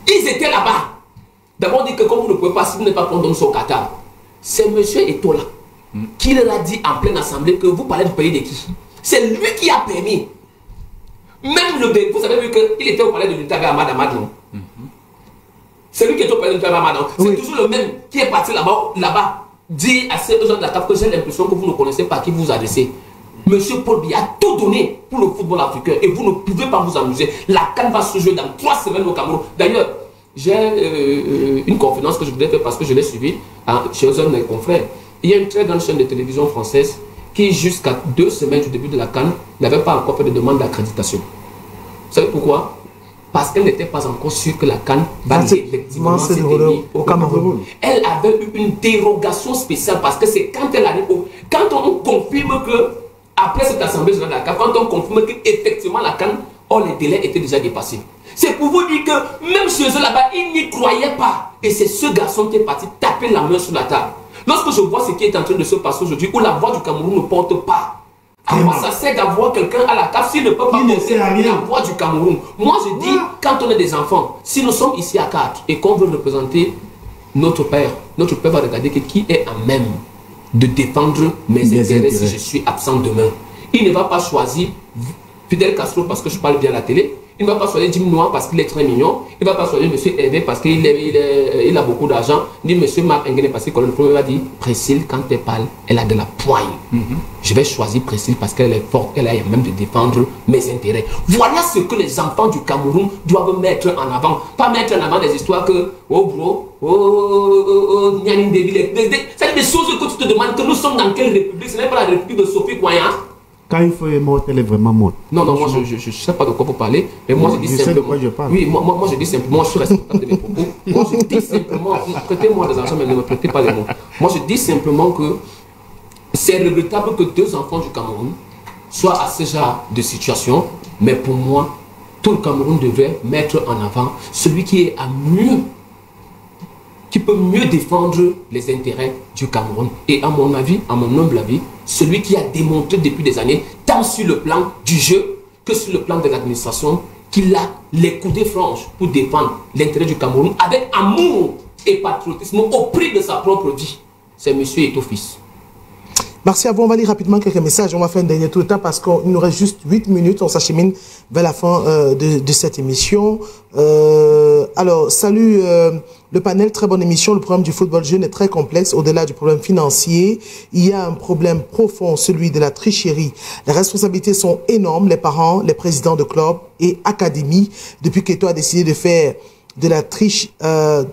Ils étaient là-bas. D'abord, dit que comme vous ne pouvez pas, si vous n'êtes pas condamné au Qatar, c'est monsieur Eto'o là qui leur a dit en pleine assemblée que vous parlez du pays de qui? C'est lui qui a permis. Même le vous avez vu qu'il était au palais de l'Unité avec Ahmad Ahmad, non? C'est lui qui est au palais de l'Unité avec Ahmad Ahmad. C'est toujours le même qui est parti là-bas, dit à ces gens de la CAF que j'ai l'impression que vous ne connaissez pas à qui vous vous adressez. Monsieur Paul Biya a tout donné pour le football africain et vous ne pouvez pas vous amuser. La CAN va se jouer dans 3 semaines au Cameroun. D'ailleurs, j'ai une conférence que je voulais faire parce que je l'ai suivie chez un de mes confrères. Il y a une très grande chaîne de télévision française qui, jusqu'à 2 semaines du début de la CAN, n'avait pas encore fait de demande d'accréditation. Vous savez pourquoi? Parce qu'elle n'était pas encore sûre que la CAN va effectivement se dérouler au Cameroun. Elle avait eu une dérogation spéciale parce que c'est quand elle arrive quand on confirme que, après cette assemblée générale de la CAN, quand on confirme qu'effectivement la CAN, les délais étaient déjà dépassés. C'est pour vous dire que même chez eux là-bas, ils n'y croyaient pas. Et c'est ce garçon qui est parti taper la main sur la table. Lorsque je vois ce qui est en train de se passer aujourd'hui, où la voix du Cameroun ne porte pas, à quoi ça sert d'avoir quelqu'un à la CAF s'il ne peut pas porter la voix du Cameroun? Moi je dis, quand on est des enfants, si nous sommes ici à 4 et qu'on veut représenter notre père va regarder qui est à même de défendre mes intérêts si je suis absent demain. Il ne va pas choisir Fidel Castro parce que je parle bien à la télé. Il ne va pas choisir Jim Noir parce qu'il est très mignon. Il ne va pas choisir M. Hervé parce qu'il a beaucoup d'argent. Ni M. Marc Nguyen parce que le premier va dire Priscille, quand elle parle, elle a de la poigne. Je vais choisir Priscille parce qu'elle est forte, elle a même de défendre mes intérêts. Voilà ce que les enfants du Cameroun doivent mettre en avant. Pas mettre en avant des histoires que, oh bro, c'est des choses que tu te demandes que nous sommes dans quelle république. Ce n'est pas la république de Sophie Coyen. Quand il faut est morte, elle est vraiment morte. Non, moi je ne sais pas de quoi vous parlez, mais moi je dis simplement. Sais de quoi je parle. Oui, moi je dis simplement, je suis responsable de mes propos. Moi je dis simplement, prêtez-moi des argent, mais ne me prêtez pas les mots. Moi je dis simplement que c'est regrettable que 2 enfants du Cameroun soient à ce genre de situation, mais pour moi, tout le Cameroun devrait mettre en avant celui qui est à mieux, qui peut mieux défendre les intérêts du Cameroun. Et à mon avis, à mon humble avis, celui qui a démontré depuis des années, tant sur le plan du jeu que sur le plan de l'administration, qu'il a les coudées franches pour défendre l'intérêt du Cameroun avec amour et patriotisme au prix de sa propre vie. C'est M. Eto'o-Fils. Merci à vous. On va lire rapidement quelques messages. On va faire un dernier tour de temps parce qu'il nous reste juste 8 minutes. On s'achemine vers la fin de cette émission. Alors, salut le panel. Très bonne émission. Le problème du football jeune est très complexe. Au-delà du problème financier, il y a un problème profond, celui de la tricherie. Les responsabilités sont énormes. Les parents, les présidents de clubs et académies. Depuis qu'Eto'o a décidé de faire de la triche, a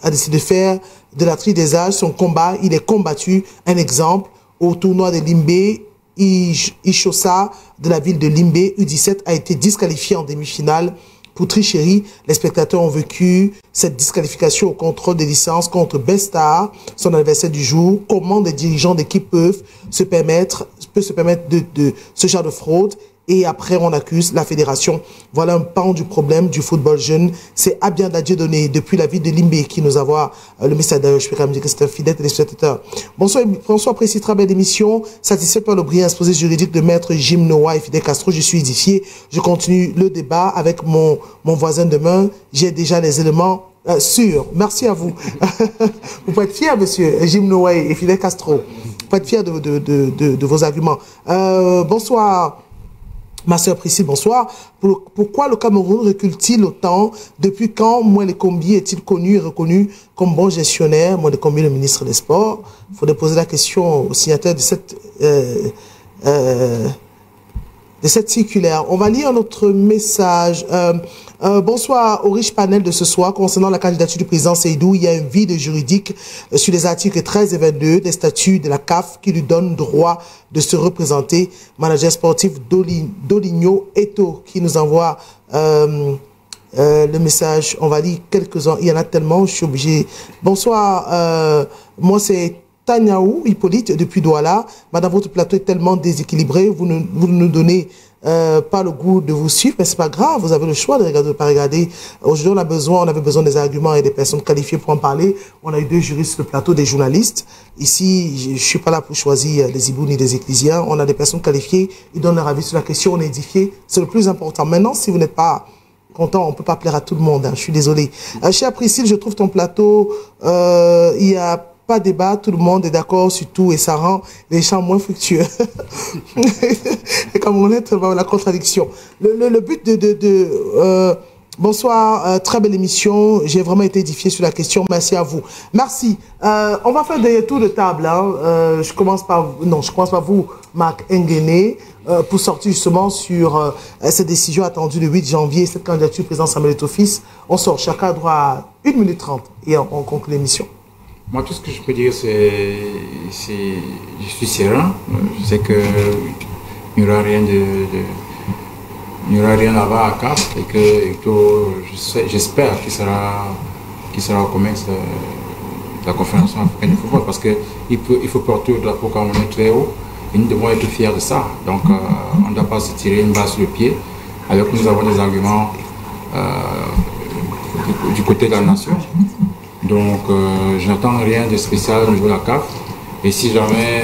décidé de faire de la triche des âges son combat, il est combattu. Un exemple, au tournoi de Limbé, Ishosa de la ville de Limbé, U17 a été disqualifié en demi-finale pour tricherie. Les spectateurs ont vécu cette disqualification au contrôle des licences contre Bestar, son adversaire du jour. Comment des dirigeants d'équipe peuvent se permettre de ce genre de fraude? Et après, on accuse la fédération. Voilà un pan du problème du football jeune. C'est Abien Dieudonné, depuis la ville de Limbé, qui nous envoie le message. Je peux quand même dire que c'est un fidèle téléspectateur. Bonsoir, François Précis, très belle émission. Satisfait par le brillant exposé juridique de maître Jim Noah et Fidel Castro, je suis édifié. Je continue le débat avec mon voisin demain. J'ai déjà les éléments sûrs. Merci à vous. Vous pouvez être fiers, monsieur Jim Noah et Fidel Castro. Vous pouvez être fiers de vos arguments. Bonsoir. Ma sœur Priscille, bonsoir. Pourquoi le Cameroun recule-t-il autant? Depuis quand Moïse Kombi est-il connu et reconnu comme bon gestionnaire? Moïse Kombi, le ministre des Sports. Il faudrait poser la question au signataire de cette circulaire. On va lire notre message. Bonsoir au riche panel de ce soir. Concernant la candidature du président Seydou, il y a un vide juridique sur les articles 13 et 22 des statuts de la CAF qui lui donnent droit de se représenter. Manager sportif Doligno Eto qui nous envoie le message. On va lire quelques-uns. Il y en a tellement, je suis obligé. Bonsoir, moi c'est Taniaou Hippolyte depuis Douala. Madame, votre plateau est tellement déséquilibré. Vous nous donnez pas le goût de vous suivre, mais c'est pas grave. Vous avez le choix de regarder ou de pas regarder. Aujourd'hui, on avait besoin des arguments et des personnes qualifiées pour en parler. On a eu 2 juristes sur le plateau, des journalistes. Ici, je suis pas là pour choisir des hiboux ni des ecclésiens. On a des personnes qualifiées. Ils donnent leur avis sur la question. On est édifié. C'est le plus important. Maintenant, si vous n'êtes pas content, on peut pas plaire à tout le monde. Hein. Je suis désolé. Chère Priscille, je trouve ton plateau, il y a pas débat, tout le monde est d'accord sur tout et ça rend les champs moins fructueux. Et comme on est dans la contradiction. Le but bonsoir, très belle émission. J'ai vraiment été édifié sur la question. Merci à vous. Merci. On va faire des tours de table. Hein. Je commence par vous, Marc Nguéné, pour sortir justement sur cette décision attendue le 8 janvier, cette candidature président Samuel Eto'o-Fils. On sort, chacun a droit à 1 minute 30 et on conclut l'émission. Moi, tout ce que je peux dire, je suis serein. Je sais qu'il n'y aura rien il n'y aura rien à voir à CAF et que j'espère qu'il sera au COMEX de la conférence africaine de football parce qu'il faut porter le drapeau quand on est très haut et nous devons être fiers de ça. Donc, on ne doit pas se tirer une balle sur le pied alors que nous avons des arguments du côté de la nation. Donc, je n'attends rien de spécial au niveau de la CAF. Et si jamais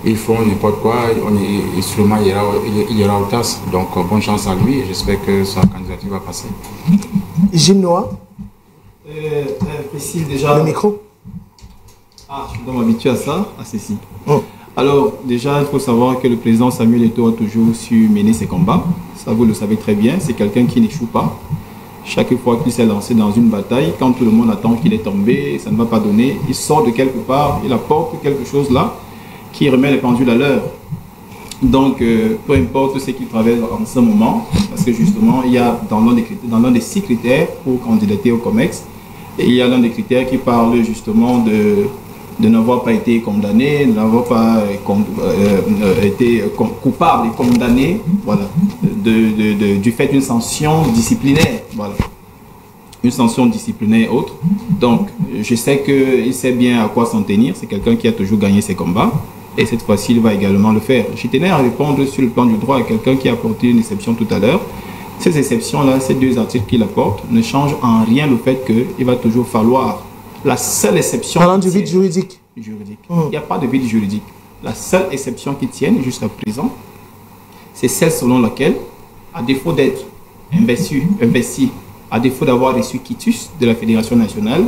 ils font n'importe quoi, sûrement il y aura au TAS. Donc, bonne chance à lui et j'espère que sa candidature va passer. Jim Noah déjà. Le micro. Je dois m'habituer à ça, à ceci. Alors, déjà, il faut savoir que le président Samuel Eto'o a toujours su mener ses combats. Ça, vous le savez très bien. C'est quelqu'un qui n'échoue pas. Chaque fois qu'il s'est lancé dans une bataille, quand tout le monde attend qu'il est tombé, ça ne va pas donner, il sort de quelque part, il apporte quelque chose là qui remet les pendules à l'heure. Donc, peu importe ce qu'il traverse en ce moment, parce que justement, il y a dans l'un des 6 critères pour candidater au COMEX, et il y a l'un des critères qui parle justement de n'avoir pas été condamné, de n'avoir pas été coupable et condamné, voilà, du fait d'une sanction disciplinaire, voilà, une sanction disciplinaire autre. Donc, je sais qu'il sait bien à quoi s'en tenir, c'est quelqu'un qui a toujours gagné ses combats, et cette fois-ci, il va également le faire. Je tenais à répondre sur le plan du droit à quelqu'un qui a apporté une exception tout à l'heure. Ces exceptions-là, ces 2 articles qu'il apporte, ne changent en rien le fait qu'il va toujours falloir. La seule exception... Parlant du vide juridique. Il n'y a pas de vide juridique. La seule exception qui tienne jusqu'à présent, c'est celle selon laquelle, à défaut d'être investi, à défaut d'avoir reçu quitus de la Fédération nationale,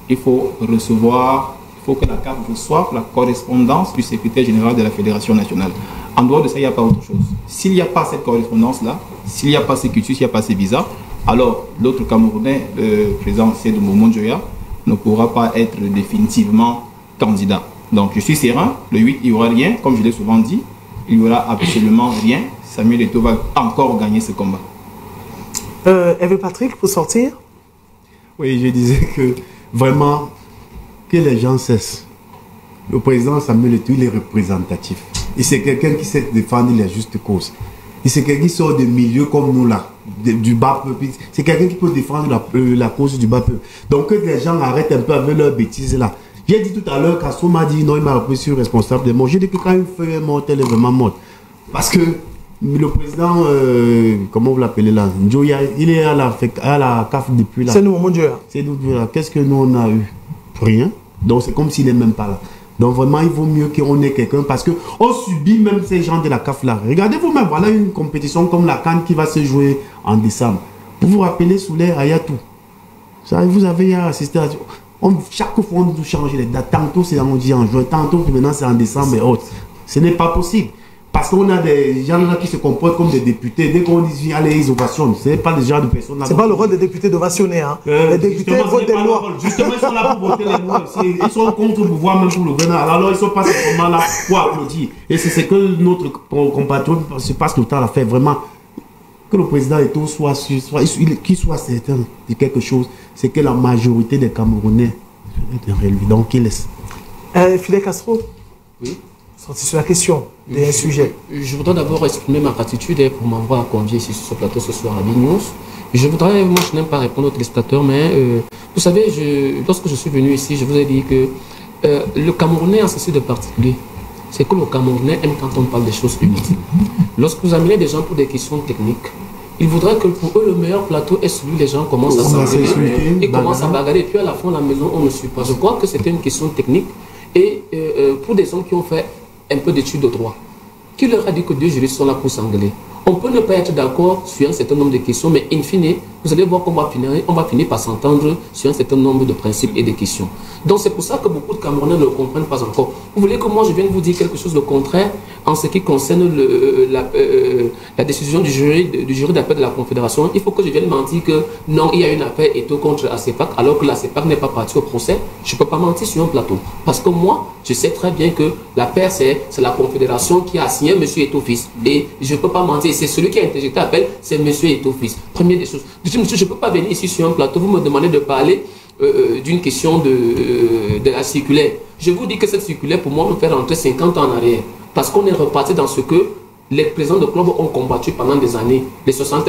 il faut que la CAF reçoive la correspondance du secrétaire général de la Fédération nationale. En dehors de ça, il n'y a pas autre chose. S'il n'y a pas cette correspondance-là, s'il n'y a pas ces quitus, il n'y a pas ces visas, alors l'autre Camerounais, le président Seydou Momo Njoya, ne pourra pas être définitivement candidat. Donc je suis serein, le 8, il n'y aura rien, comme je l'ai souvent dit, il n'y aura absolument rien. Samuel Eto'o va encore gagner ce combat. Hervé Patrick, pour sortir. Oui, je disais que vraiment, que les gens cessent. Le président Samuel Eto'o, il est représentatif. Et c'est quelqu'un qui sait défendre les justes causes. Et c'est quelqu'un qui sort des milieux comme nous là, du bas peuple. C'est quelqu'un qui peut défendre la cause du bas peuple. Donc que les gens arrêtent un peu avec leurs bêtises là. J'ai dit tout à l'heure qu'Asso m'a dit non, il m'a repris sur responsable des morts. J'ai dit que quand une feuille est morte, elle est vraiment morte. Parce que le président, comment vous l'appelez là, Njoya, il est à la CAF depuis là. C'est nous, mon Dieu. C'est nous, qu'est-ce que nous on a eu? Rien. Donc c'est comme s'il n'est même pas là. Donc vraiment, il vaut mieux qu'on ait quelqu'un parce qu'on subit même ces gens de la CAF là. Regardez vous-même, voilà une compétition comme la CAN qui va se jouer en décembre. Vous vous rappelez Souley Ayatou? Ça, vous avez assisté à... chaque fois, on nous change les dates. Tantôt, c'est en juin, tantôt, maintenant, c'est en décembre et autres. Ce n'est pas possible. Parce qu'on a des gens là qui se comportent comme des députés. Dès qu'on dit allez, ils ovationnent. Ce n'est pas le genre de personnes là. C'est pas le rôle des députés d'ovationner. Hein. Les députés votent des lois. Justement, ils sont là pour voter les lois. Ils sont contre le pouvoir, même pour le gouvernement. Alors, ils ne sont pas simplement là pour applaudir. Et c'est ce que notre compatriote se passe le temps à faire. Vraiment, que le président Eto'o qu'il soit certain de quelque chose, c'est que la majorité des Camerounais est réélu. Donc, il laisse. Fidel Castro. Oui. Sorti sur la question d'un sujet. Je voudrais d'abord exprimer ma gratitude pour m'avoir convié ici sur ce plateau ce soir à BNews. Je voudrais, moi je n'aime pas répondre aux téléspectateurs, mais vous savez, lorsque je suis venu ici, je vous ai dit que le Camerounais a ceci de particulier. C'est que le Camerounais aime quand on parle des choses inutiles. Lorsque vous amenez des gens pour des questions techniques, il voudrait que pour eux le meilleur plateau est celui où les gens commencent à s'engueuler et commencent à bagarrer. Et puis à la fin, à la maison, on ne suit pas. Je crois que c'était une question technique. Et pour des hommes qui ont fait un peu d'études de droit, qui leur a dit que deux juristes sont là pour s'engueuler. On peut ne pas être d'accord sur un certain nombre de questions, mais in fine, vous allez voir qu'on va finir par s'entendre sur un certain nombre de principes et de questions. Donc c'est pour ça que beaucoup de Camerounais ne le comprennent pas encore. Vous voulez que moi je vienne vous dire quelque chose de contraire en ce qui concerne la décision du jury d'appel de la Confédération? Il faut que je vienne mentir que non, il y a une affaire Eto'o contre la CEPAC, alors que la CEPAC n'est pas partie au procès. Je ne peux pas mentir sur un plateau. Parce que moi, je sais très bien que l'affaire, c'est la Confédération qui a signé M. Eto'o fils. Et je ne peux pas mentir. C'est celui qui a interjecté l'appel, c'est M. Eto'o fils. Première des choses. Deuxième chose, je ne peux pas venir ici sur un plateau, vous me demandez de parler d'une question de la circulaire. Je vous dis que cette circulaire, pour moi, nous fait rentrer 50 ans en arrière. Parce qu'on est reparti dans ce que les présidents de club ont combattu pendant des années, les 60-40.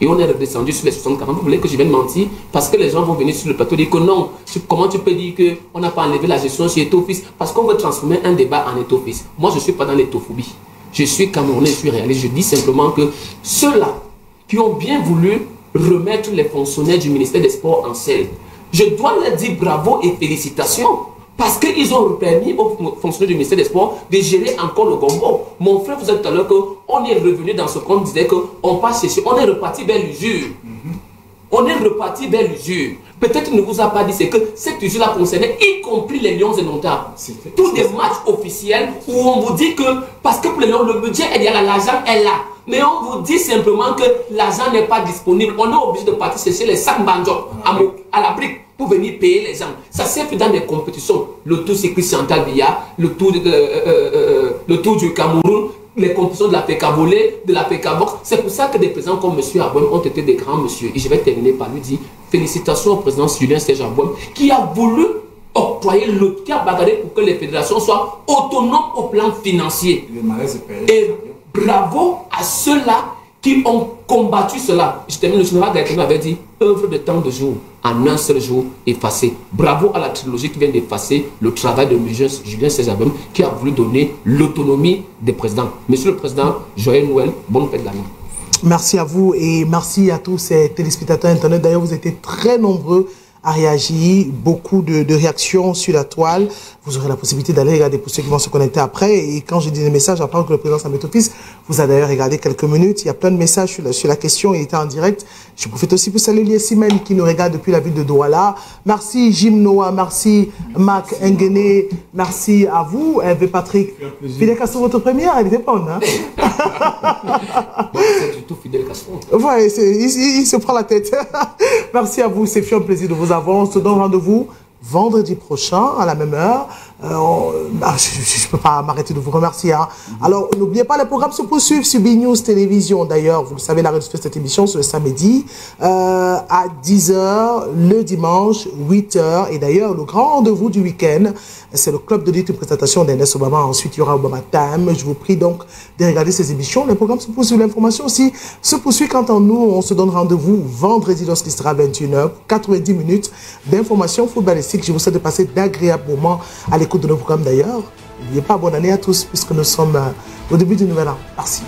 Et on est redescendu sur les 60-40. Vous voulez que je vienne mentir? Parce que les gens vont venir sur le plateau et dire que non. Comment tu peux dire qu'on n'a pas enlevé la gestion chez Eto'o fils? Parce qu'on veut transformer un débat en Eto'o fils. Moi, je ne suis pas dans l'étophobie. Je suis Camerounais, je suis réaliste. Je dis simplement que ceux-là qui ont bien voulu remettre les fonctionnaires du ministère des Sports en selle, je dois leur dire bravo et félicitations. Parce qu'ils ont permis aux fonctionnaires du ministère des Sports de gérer encore le gombo. Mon frère vous a dit tout à l'heure qu'on est revenu dans ce qu'on disait qu'on passe chercher, on est reparti vers l'usure. On est reparti vers l'usure. Peut-être qu'il ne vous a pas dit, c'est que cette usure-là concernait y compris les Lions indomptables. Tous des matchs officiels où on vous dit que, parce que pour les Lions, le budget est là, l'argent est là. Mais on vous dit simplement que l'argent n'est pas disponible. On est obligé de partir chercher les 5 banjos à la brique pour venir payer les gens. Ça s'est fait dans des compétitions. Le Tour cycliste Chantal Biya, le Tour du Cameroun, les compétitions de la PK Volley, de la PK Box. C'est pour ça que des présidents comme M. Abouem ont été des grands messieurs. Et je vais terminer par lui dire félicitations au président Julien Serge Abouem qui a voulu octroyer qui a bagarré pour que les fédérations soient autonomes au plan financier. Et bravo à ceux-là qui ont combattu cela. Je termine, le général Gaëtan avait dit œuvre de tant de jours en un seul jour effacé. Bravo à la trilogie qui vient d'effacer le travail de Julien Serge Abouem qui a voulu donner l'autonomie des présidents. Monsieur le Président, joyeux Noël, bonne fête de l'année. Merci à vous et merci à tous ces téléspectateurs internet. D'ailleurs, vous étiez très nombreux à réagir, beaucoup de réactions sur la toile. Vous aurez la possibilité d'aller regarder pour ceux qui vont se connecter après. Et quand je dis des messages, j'apprends que le président Samuel Eto'o fils vous a d'ailleurs regardé quelques minutes. Il y a plein de messages sur la question. Il était en direct. Je profite aussi pour saluer Liesimen qui nous regarde depuis la ville de Douala. Merci Jim Noah, merci Marc Engene, merci à vous, Hervé Patrick. Fidel Castro, votre première, elle était bonne. Hein? C'est du tout Fidel Castro. Ouais, il se prend la tête. Merci à vous, c'est un plaisir de vous avoir. On se donne rendez-vous vendredi prochain à la même heure. Je ne peux pas m'arrêter de vous remercier. Hein. Alors, n'oubliez pas, les programmes se poursuivent sur BNews Télévision. D'ailleurs, vous le savez, la rediffusion de cette émission, c'est le samedi à 10h, le dimanche, 8h. Et d'ailleurs, le grand rendez-vous du week-end, c'est le club de lutte, une présentation d'Ernest Obama. Ensuite, il y aura Obama Time. Je vous prie donc de regarder ces émissions. Les programmes se poursuivent. L'information aussi se poursuit. Quant à nous, on se donne rendez-vous vendredi lorsqu'il sera 21h, 90 minutes d'informations footballistiques. Je vous souhaite de passer d'agréables moments à l'écoute de nos programmes d'ailleurs. N'oubliez pas, bonne année à tous puisque nous sommes au début du nouvel an. Merci.